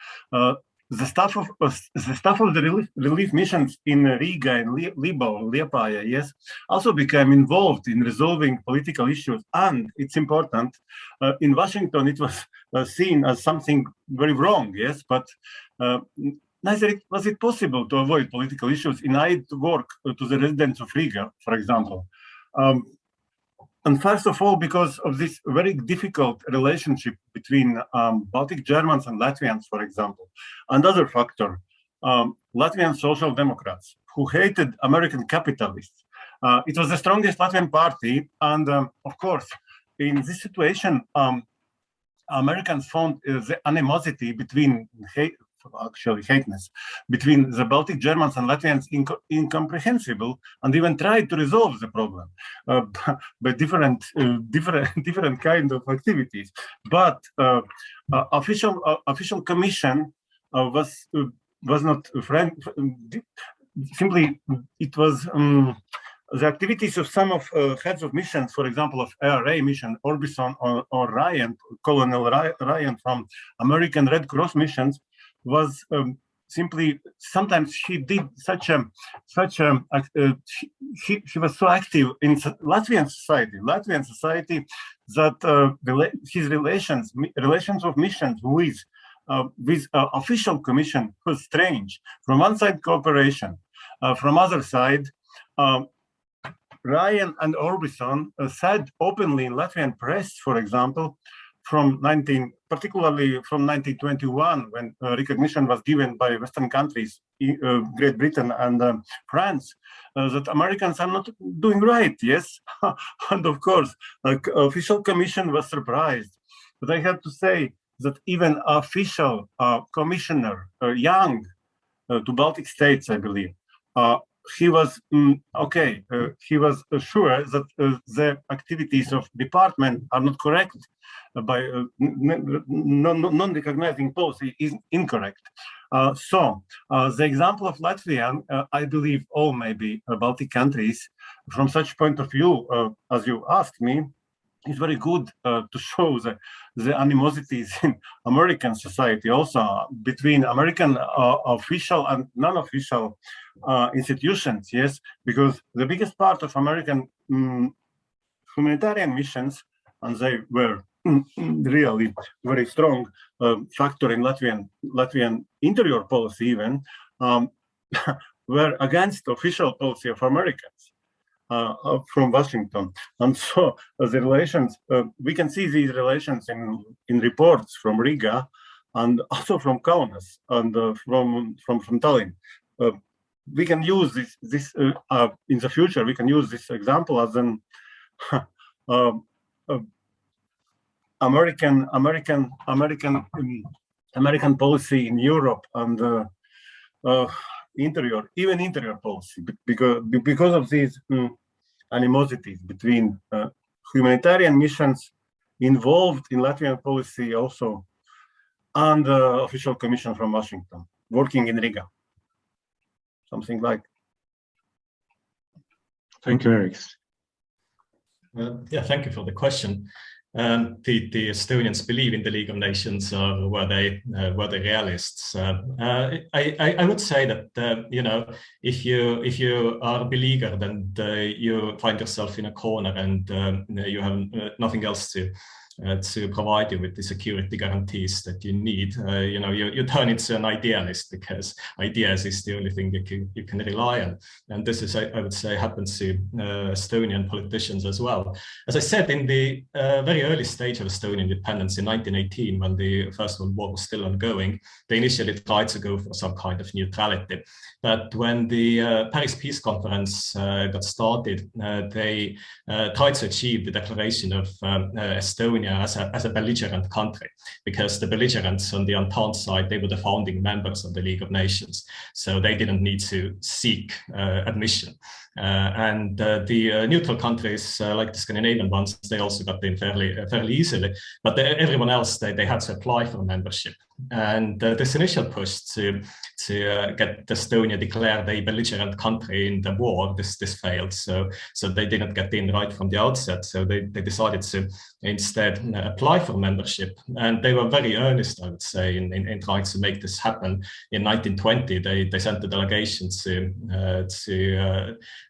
The staff of the relief missions in Riga and Liepāja, yes, also became involved in resolving political issues. And it's important, in Washington, it was seen as something very wrong, yes, but neither was it possible to avoid political issues in aid work to the residents of Riga, for example. And first of all, because of this very difficult relationship between Baltic Germans and Latvians, for example. Another factor, Latvian Social Democrats, who hated American capitalists. It was the strongest Latvian party. And of course, in this situation, Americans found the animosity between hateness between the Baltic Germans and Latvians incomprehensible, and even tried to resolve the problem by different kind of activities. But official commission was not simply. It was the activities of some of heads of missions, for example, of ARA mission, Orbison or Ryan, Colonel Ryan from American Red Cross missions, was simply, sometimes she did she was so active in Latvian society that his relations of missions with official commission was strange. From one side, cooperation. From other side, Ryan and Orbison said openly in Latvian press, for example, particularly from 1921, when recognition was given by Western countries, Great Britain and France, that Americans are not doing right, yes? And of course, official commission was surprised. But I have to say that even official commissioner, Young, to Baltic states, I believe, he was he was sure that the activities of department are not correct by non-recognizing policy is incorrect. So the example of Latvia, I believe all maybe Baltic countries, from such point of view, as you asked me, is very good to show the animosities in American society, also between American official and non-official institutions, yes, because the biggest part of American humanitarian missions, and they were really very strong factor in Latvian interior policy even, were against official policy of Americans from Washington. And so the relations, we can see these relations in reports from Riga and also from Kaunas and from Tallinn. We can use this in the future. We can use this example as an American policy in Europe and interior policy, because of these animosities between humanitarian missions involved in Latvian policy also and the official commission from Washington working in Riga. Something like.
Thank you, Eric.
Yeah, thank you for the question. The Estonians believe in the League of Nations, or were they realists? I would say that you know, if you are a beleaguered and you find yourself in a corner and you have nothing else to provide you with the security guarantees that you need, you know, you turn into an idealist, because ideas is the only thing that you can rely on. And this is, I would say, happens to Estonian politicians as well. As I said, in the very early stage of Estonian independence in 1918, when the First World War was still ongoing, they initially tried to go for some kind of neutrality. But when the Paris Peace Conference got started, they tried to achieve the declaration of Estonia as a belligerent country, because the belligerents on the Entente side, they were the founding members of the League of Nations, so they didn't need to seek admission. And the neutral countries, like the Scandinavian ones, they also got in fairly easily, but everyone else, they had to apply for membership. And this initial push to get Estonia declared a belligerent country in the war, this failed. So they didn't get in right from the outset. So they decided to instead apply for membership. And they were very earnest, I would say, in trying to make this happen. In 1920, they sent a delegation to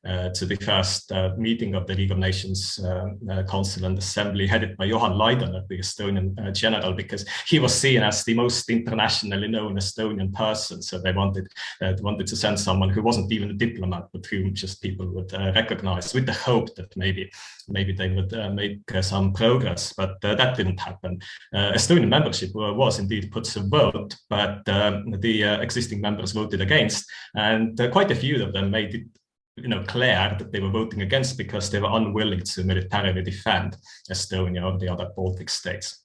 the first meeting of the League of Nations Council and Assembly, headed by Johan Laidoner, the Estonian general, because he was seen as the most internationally known Estonian person. So they wanted to send someone who wasn't even a diplomat, but whom just people would recognize, with the hope that maybe they would make some progress. But that didn't happen. Estonian membership was indeed put to vote, but the existing members voted against, and quite a few of them made it clear that they were voting against because they were unwilling to militarily defend Estonia or the other Baltic states.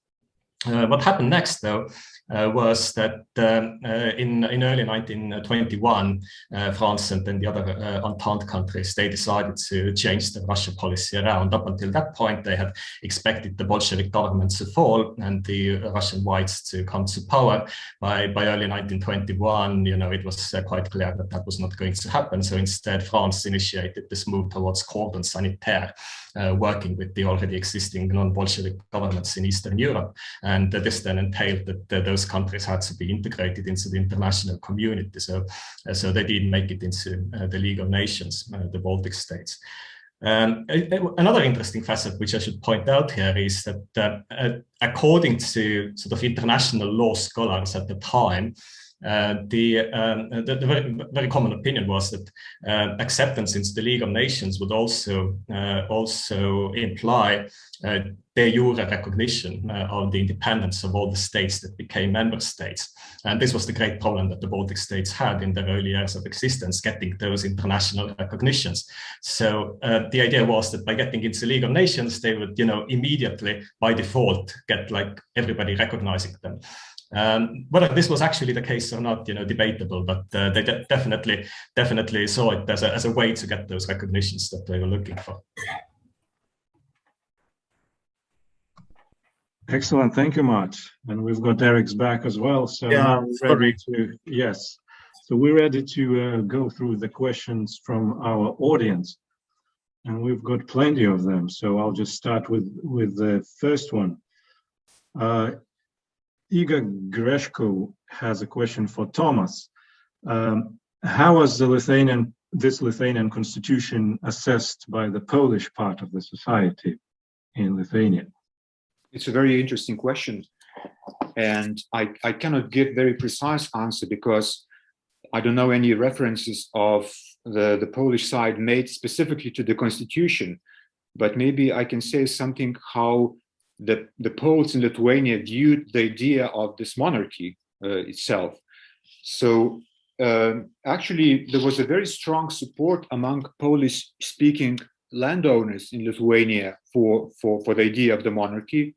What happened next, though, was that in early 1921, France and then the other Entente countries, they decided to change the Russia policy around. Up until that point, they had expected the Bolshevik government to fall and the Russian whites to come to power. By early 1921, it was quite clear that that was not going to happen. So instead, France initiated this move towards cordon sanitaire, working with the already existing non-Bolshevik governments in Eastern Europe. And this then entailed that those countries had to be integrated into the international community. So they didn't make it into the League of Nations, the Baltic states. Another interesting facet which I should point out here is that according to sort of international law scholars at the time, the very common opinion was that acceptance into the League of Nations would also imply de jure recognition of the independence of all the states that became member states. And this was the great problem that the Baltic states had in their early years of existence, getting those international recognitions. So the idea was that by getting into the League of Nations, they would, immediately by default get like everybody recognizing them. Whether this was actually the case or not, debatable, but they definitely saw it as a way to get those recognitions that they were looking for.
Excellent, thank you, Mart. And we've got Eric's back as well. So now we're ready to, yes. So we're ready to go through the questions from our audience, and we've got plenty of them. So I'll just start with the first one. Igor Greshko has a question for Thomas. How was this Lithuanian constitution assessed by the Polish part of the society? in Lithuania?
It's a very interesting question. And I cannot give very precise answer because I don't know any references of the Polish side made specifically to the constitution. But maybe I can say something how the Poles in Lithuania viewed the idea of this monarchy itself. So actually, there was a very strong support among Polish-speaking landowners in Lithuania for the idea of the monarchy.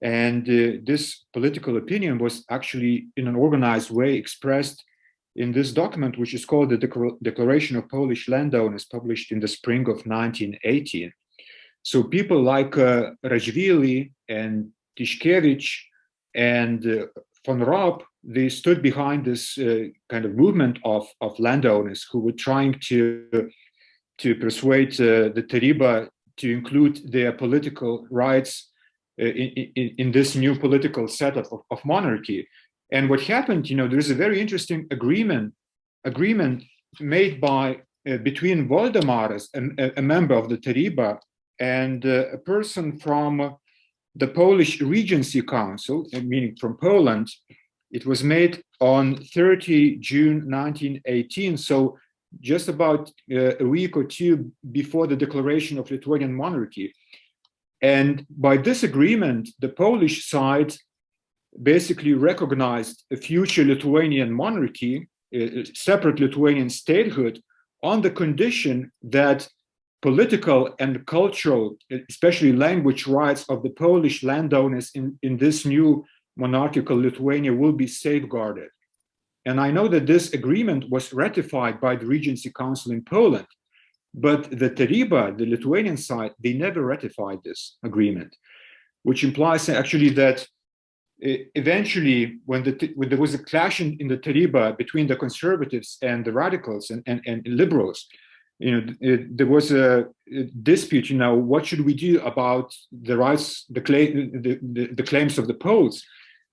And this political opinion was actually in an organized way expressed in this document, which is called the Declaration of Polish Landowners, published in the spring of 1918. So people like Rajvili and Tiszkiewicz and von Raab, they stood behind this kind of movement of landowners who were trying to persuade the Taryba to include their political rights in this new political setup of monarchy. And what happened, there's a very interesting agreement made by between Voldemaras, a member of the Taryba, and a person from the Polish Regency Council, meaning from Poland. It was made on 30 June 1918, so just about a week or two before the declaration of Lithuanian monarchy. And by this agreement, the Polish side basically recognized a future Lithuanian monarchy, a separate Lithuanian statehood, on the condition that political and cultural, especially language rights of the Polish landowners in this new monarchical Lithuania will be safeguarded. And I know that this agreement was ratified by the Regency Council in Poland, but the Taryba, the Lithuanian side, they never ratified this agreement, which implies actually that eventually when there was a clash in the Taryba between the conservatives and the radicals and liberals, there was a dispute, what should we do about the rights, the claims of the Poles?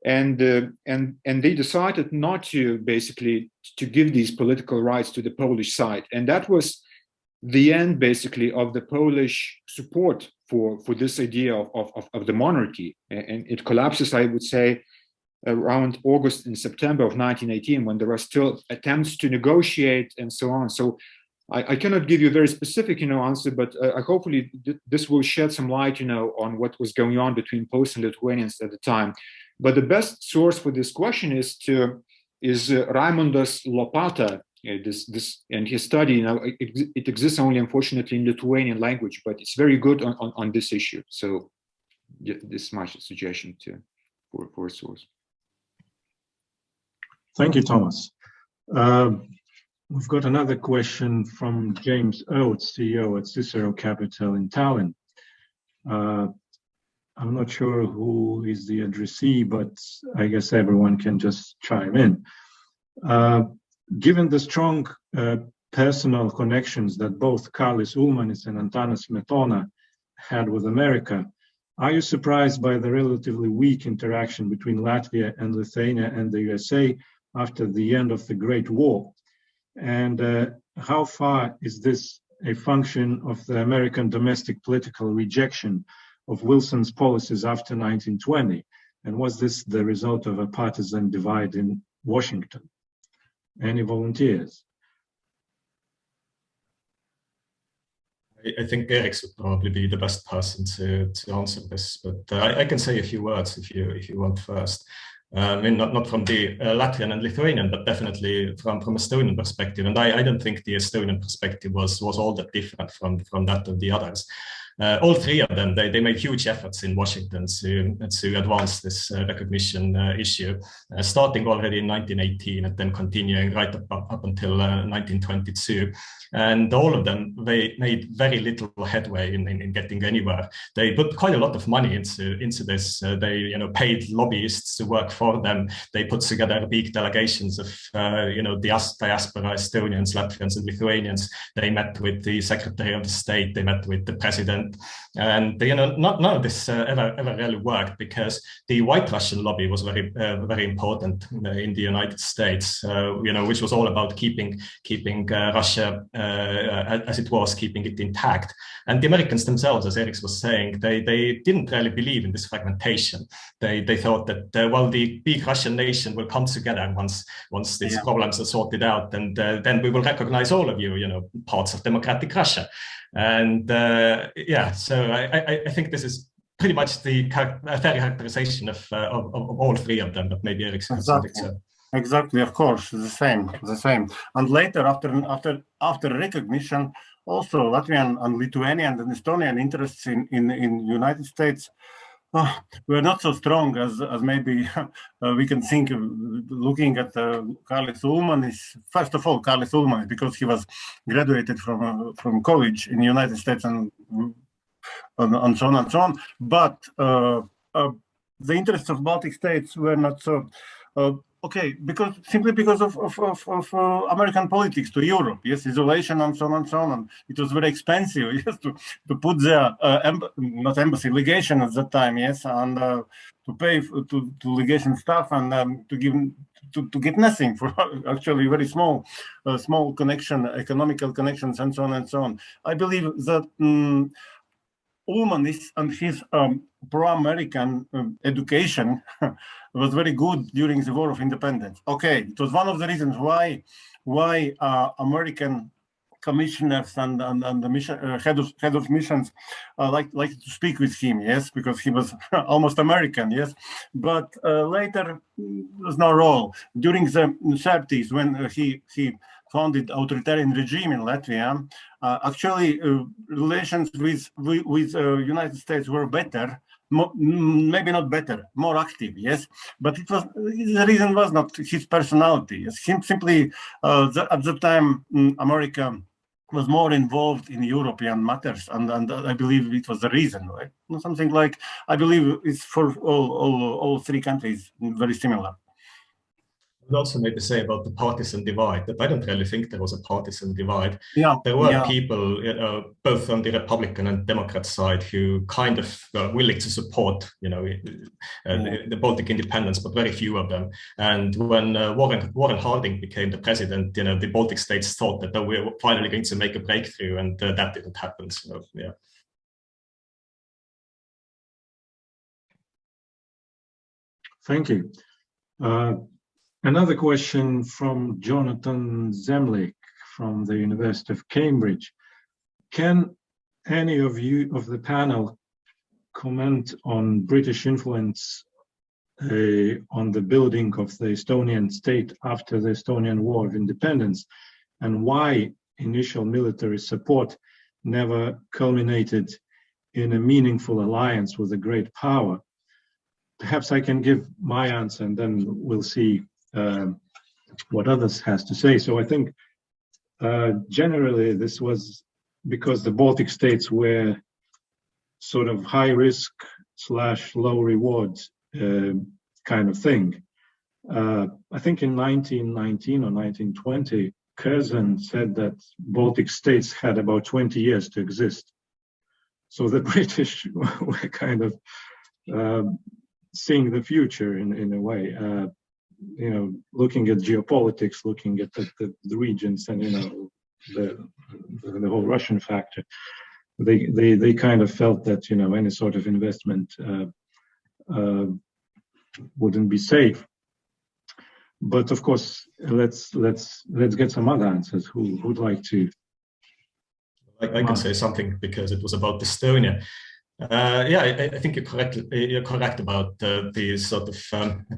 And they decided not to basically to give these political rights to the Polish side. And that was the end basically of the Polish support for this idea of the monarchy. And it collapses, I would say, around August and September of 1918, when there are still attempts to negotiate and so on. So I cannot give you a very specific, answer, but hopefully this will shed some light, on what was going on between Poles and Lithuanians at the time. But the best source for this question is Raimundas Lopata. And his study, it exists only unfortunately in Lithuanian language, but it's very good on this issue. So this is my suggestion for a source.
Thank you, Thomas. We've got another question from James Oates, CEO at Cicero Capital in Tallinn. I'm not sure who is the addressee, but I guess everyone can just chime in. Given the strong personal connections that both Kārlis Ulmanis and Antanas Smetona had with America, are you surprised by the relatively weak interaction between Latvia and Lithuania and the USA after the end of the Great War? And how far is this a function of the American domestic political rejection of Wilson's policies after 1920? And was this the result of a partisan divide in Washington? Any volunteers?
I think Eriks would probably be the best person to answer this, but I can say a few words if you want first. I mean, not from the Latvian and Lithuanian, but definitely from Estonian perspective. And I don't think the Estonian perspective was all that different from that of the others. All three of them, they made huge efforts in Washington to advance this recognition issue, starting already in 1918 and then continuing right up until 1922. And all of them, they made very little headway in getting anywhere. They put quite a lot of money into this. They paid lobbyists to work for them. They put together big delegations of diaspora Estonians, Latvians, and Lithuanians. They met with the Secretary of State. They met with the President And none of this ever really worked, because the White Russian lobby was very important in the United States, which was all about keeping Russia as it was, keeping it intact. And the Americans themselves, as Eriks was saying, they didn't really believe in this fragmentation. They thought that the big Russian nation will come together once these problems are sorted out, and then we will recognize all of you, parts of democratic Russia. And so I think this is pretty much the fair characterization of all three of them, but maybe Eriks has something to say.
Exactly, of course, the same. And later, after recognition, also Latvian and Lithuanian and Estonian interests in United States were not so strong as maybe we can think of, looking at Kaarlis Ulmanis. First of all, Kaarlis Ulmanis, because he was graduated from college in the United States and so on and so on. But the interests of Baltic states were not so okay, simply because of American politics to Europe, yes, isolation and so on and so on. And it was very expensive, yes, to put their not embassy, legation at that time, yes, and to pay to legation staff and to get nothing for actually very small economical connections and so on and so on. I believe that Ulmanis and his pro-American education was very good during the War of Independence. Okay, it was one of the reasons why American commissioners and the mission, head of missions like to speak with him, yes, because he was almost American, yes. But later, there's no role. During the 30s, when he founded authoritarian regime in Latvia, actually relations with United States were better, maybe not better, more active, yes. But the reason was not his personality. Yes. Simply, at the time, America was more involved in European matters, and I believe it was the reason, right? Something like, I believe it's for all three countries very similar.
I would also maybe say about the partisan divide that I don't really think there was a partisan divide.
Yeah,
there were people, both on the Republican and Democrat side, who kind of were willing to support, the Baltic independence, but very few of them. And when Warren Harding became the president, the Baltic states thought that we were finally going to make a breakthrough, and that didn't happen. So, yeah.
Thank you. Another question from Jonathan Zemlik from the University of Cambridge. Can any of you of the panel comment on British influence on the building of the Estonian state after the Estonian War of Independence, and why initial military support never culminated in a meaningful alliance with a great power? Perhaps I can give my answer and then we'll see what others has to say. So I think generally this was because the Baltic states were sort of high risk / low reward kind of thing. I think in 1919 or 1920, Curzon said that Baltic states had about 20 years to exist. So the British were kind of seeing the future in a way. Looking at geopolitics, looking at the regions, and the whole Russian factor, they kind of felt that any sort of investment wouldn't be safe. But of course, let's get some other answers. Who'd like to?
I can say something because it was about Estonia. I think you're correct about the sort of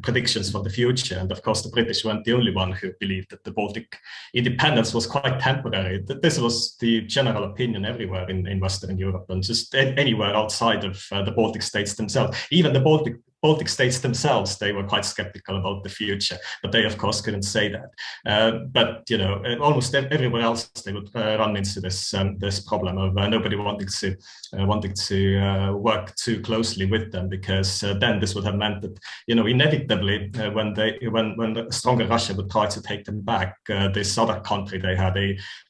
predictions for the future. And of course, the British weren't the only one who believed that the Baltic independence was quite temporary. This was the general opinion everywhere in Western Europe and just anywhere outside of the Baltic states themselves. Even the Baltic Baltic states themselves, they were quite skeptical about the future, but they of course couldn't say that. But you know, almost everywhere else they would run into this problem of nobody wanting to work too closely with them, because then this would have meant that, you know, inevitably when the stronger Russia would try to take them back, this other country they had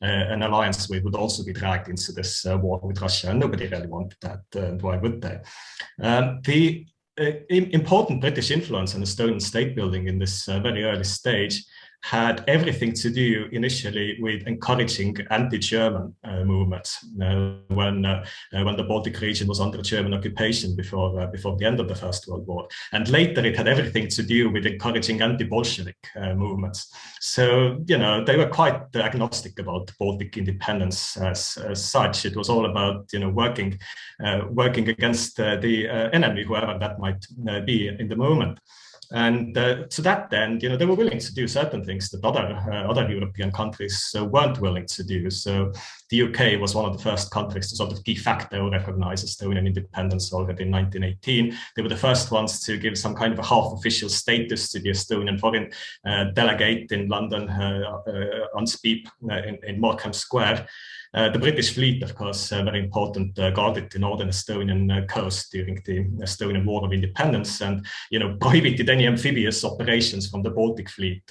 an alliance with would also be dragged into this war with Russia, and nobody really wanted that. And why would they? The important British influence on Estonian state building in this very early stage had everything to do initially with encouraging anti-German movements when the Baltic region was under German occupation before the end of the First World War. And later it had everything to do with encouraging anti-Bolshevik movements. So, you know, they were quite agnostic about Baltic independence as such. It was all about, you know, working against the enemy, whoever that might be in the moment. And to that end, you know, they were willing to do certain things that other European countries weren't willing to do. So the UK was one of the first countries to sort of de facto recognize Estonian independence already in 1918. They were the first ones to give some kind of a half-official status to the Estonian foreign delegate in London, on Speep in Morecambe Square. The British fleet, of course, very important, guarded the northern Estonian coast during the Estonian War of Independence, and, you know, prohibited any amphibious operations from the Baltic fleet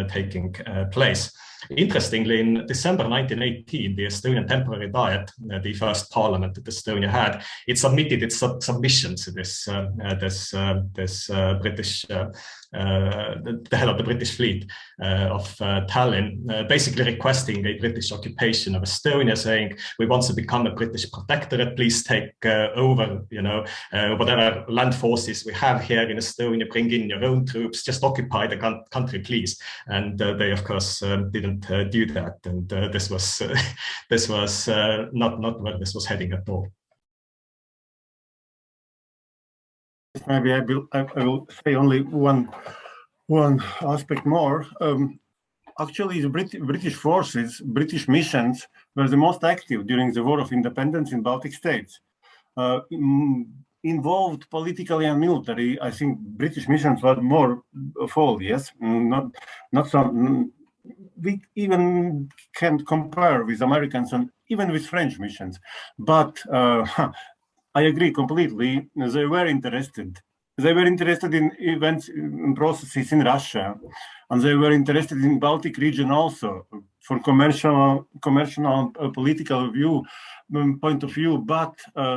taking place. Interestingly, in December 1918, the Estonian Temporary Diet, the first parliament that Estonia had, it submitted its submission to this British, the head of the British fleet of Tallinn, basically requesting a British occupation of Estonia, saying, we want to become a British protectorate, please take over, you know, whatever land forces we have here in Estonia, bring in your own troops, just occupy the country, please. And they, of course, didn't do that, and this was not where this was heading at all.
Maybe I will say only one aspect more. Actually, the British forces, British missions, were the most active during the War of Independence in Baltic states. Involved politically and military, I think British missions were more of all. Yes, not some. We even can't compare with Americans and even with French missions. But I agree completely. They were interested. They were interested in events and processes in Russia, and they were interested in Baltic region also, from commercial political point of view. But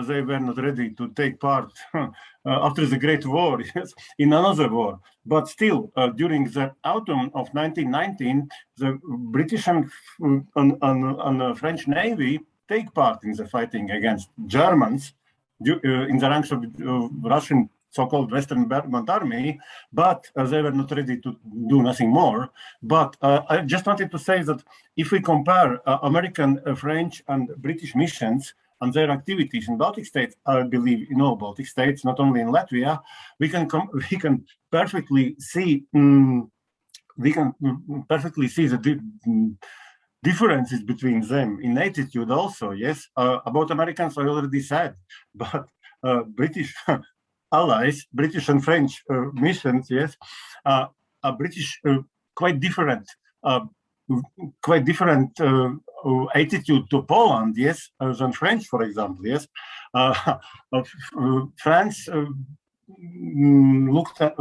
they were not ready to take part after the Great War, yes, in another war. But still, during the autumn of 1919, the British and French Navy take part in the fighting against Germans in the ranks of Russian so-called Western Bermontian Army, but they were not ready to do nothing more. But I just wanted to say that if we compare American, French, and British missions and their activities in Baltic states, I believe in all Baltic states, not only in Latvia, we can perfectly see the differences between them in attitude also. Yes, about Americans I already said, but British allies, British and French missions, yes, are British quite different attitude to Poland, yes, than French, for example, yes. France looked at,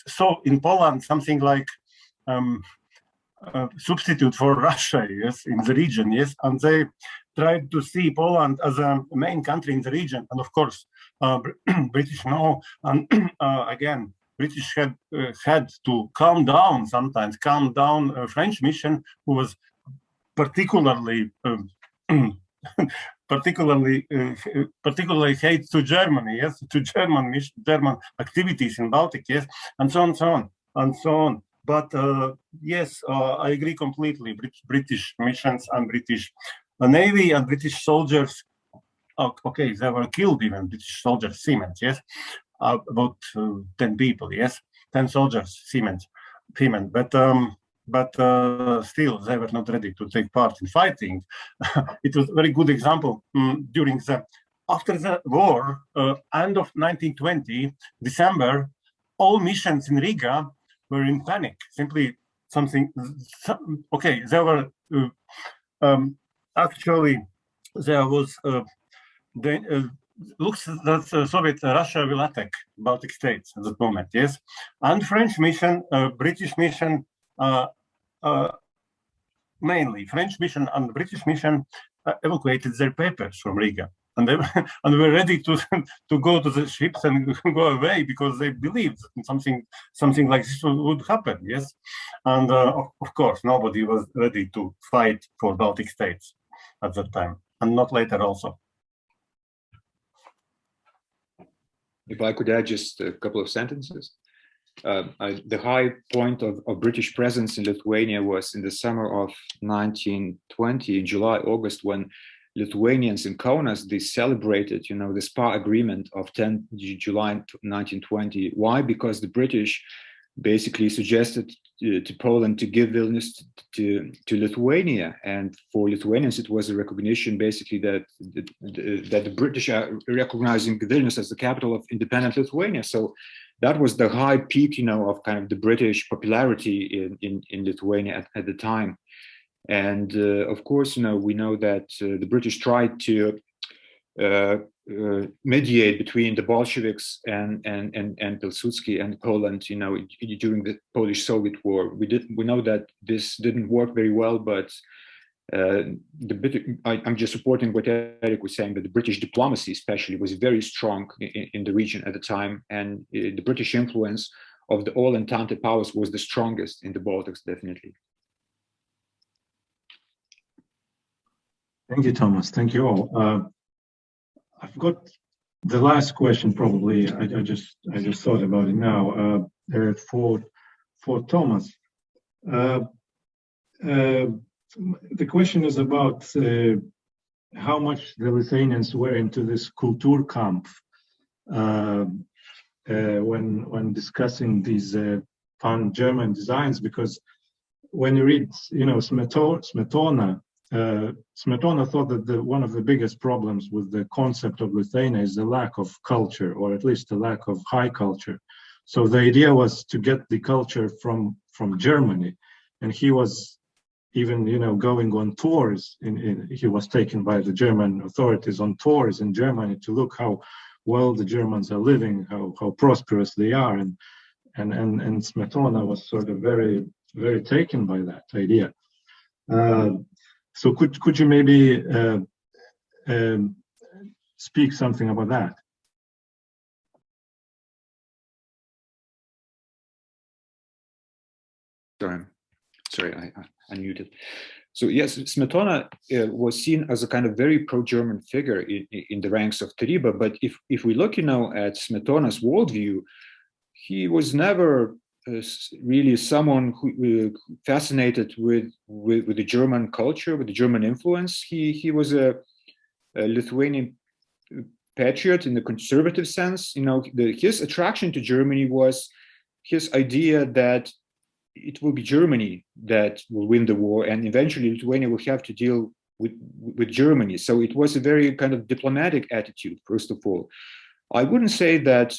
saw in Poland something like substitute for Russia, yes, in the region, yes, and they tried to see Poland as a main country in the region. And of course, British know, and again, British had to calm down sometimes, calm down a French mission who was particularly hate to Germany, yes, to German activities in Baltic, yes, and so on. But yes, I agree completely. British missions and British Navy and British soldiers. Okay, they were killed even, British soldiers, seamen, yes, about 10 people, yes, 10 soldiers, seamen, but still they were not ready to take part in fighting. It was a very good example after the war, end of 1920, December, all missions in Riga were in panic. Simply okay, there were actually there was looks that Soviet Russia will attack Baltic states at that moment, yes, and French mission, British mission, mainly French mission and British mission evacuated their papers from Riga, and they and were ready to go to the ships and go away because they believed that something like this would happen, yes, and of course nobody was ready to fight for Baltic states at that time, and not later also.
If I could add just a couple of sentences. The high point of British presence in Lithuania was in the summer of 1920, in July, August, when Lithuanians in Kaunas, they celebrated, the SPA agreement of 10 July 1920. Why? Because the British basically suggested to Poland to give Vilnius to Lithuania, and for Lithuanians it was a recognition basically that the British are recognizing Vilnius as the capital of independent Lithuania. So that was the high peak, of kind of the British popularity in Lithuania at the time. And of course, we know that the British tried to mediate between the Bolsheviks and Pilsudski and Poland, during the Polish-Soviet War. We know that this didn't work very well, but I'm just supporting what Eric was saying, that the British diplomacy especially was very strong in the region at the time, and the British influence of the all Entente powers was the strongest in the Baltics, definitely.
Thank you, Thomas. Thank you all. I've got the last question. Probably I just thought about it now. For Thomas, the question is about how much the Lithuanians were into this Kulturkampf when discussing these pan-German designs, because when you read, Smetona. Smetona thought that one of the biggest problems with the concept of Lithuania is the lack of culture, or at least the lack of high culture. So the idea was to get the culture from Germany, and he was even, going on tours. He was taken by the German authorities on tours in Germany to look how well the Germans are living, how prosperous they are, and Smetona was sort of very, very taken by that idea. So could you maybe speak something about that?
Sorry, I unmuted. So yes, Smetona was seen as a kind of very pro-German figure in the ranks of Taryba. But if we look, at Smetona's worldview, he was never really someone who fascinated with the German culture, with the German influence. He was a Lithuanian patriot in the conservative sense. His attraction to Germany was his idea that it will be Germany that will win the war, and eventually Lithuania will have to deal with Germany. So it was a very kind of diplomatic attitude, first of all. I wouldn't say that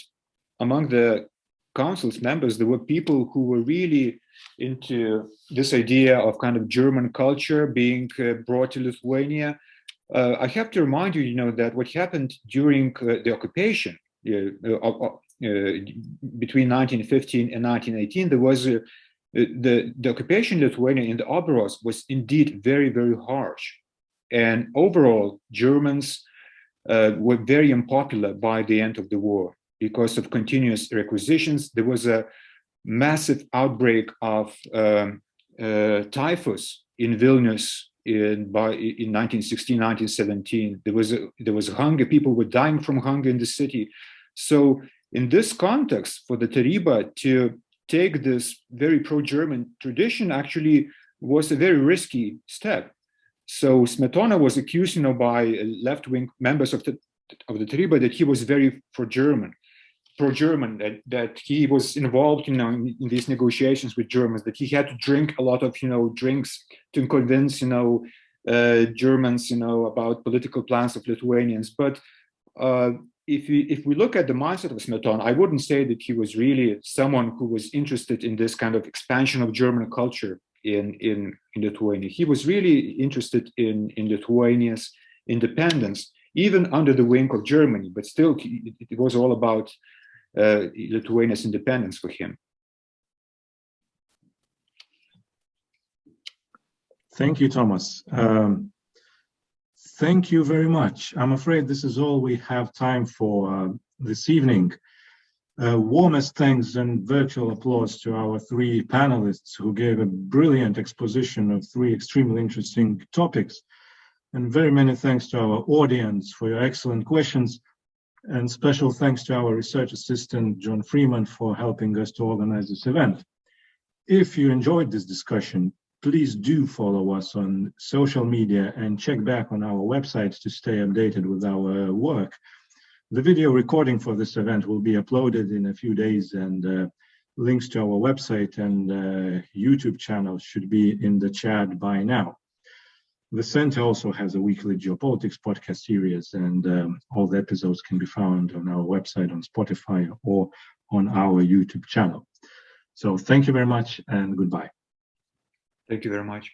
among the council's members there were people who were really into this idea of kind of German culture being brought to Lithuania. I have to remind you, that what happened during the occupation between 1915 and 1918, there was the occupation in Lithuania in the Oberos was indeed very, very harsh. And overall, Germans were very unpopular by the end of the war because of continuous requisitions. There was a massive outbreak of typhus in Vilnius in 1916, 1917. There was hunger. People were dying from hunger in the city. So in this context, for the Taryba to take this very pro-German tradition actually was a very risky step. So Smetona was accused, by left-wing members of the Taryba that he was very pro-German, that he was involved, in these negotiations with Germans, that he had to drink a lot of, drinks to convince, Germans, about political plans of Lithuanians. But if we look at the mindset of Smetona, I wouldn't say that he was really someone who was interested in this kind of expansion of German culture in Lithuania. He was really interested in Lithuania's independence, even under the wing of Germany, but still it was all about Lithuania's independence for him.
Thank you, Thomas. Thank you very much. I'm afraid this is all we have time for this evening. Warmest thanks and virtual applause to our three panelists who gave a brilliant exposition of three extremely interesting topics. And very many thanks to our audience for your excellent questions. And special thanks to our research assistant, John Freeman, for helping us to organize this event. If you enjoyed this discussion, please do follow us on social media and check back on our website to stay updated with our work. The video recording for this event will be uploaded in a few days, and links to our website and YouTube channel should be in the chat by now. The Center also has a weekly geopolitics podcast series, and all the episodes can be found on our website, on Spotify, or on our YouTube channel. So thank you very much and goodbye.
Thank you very much.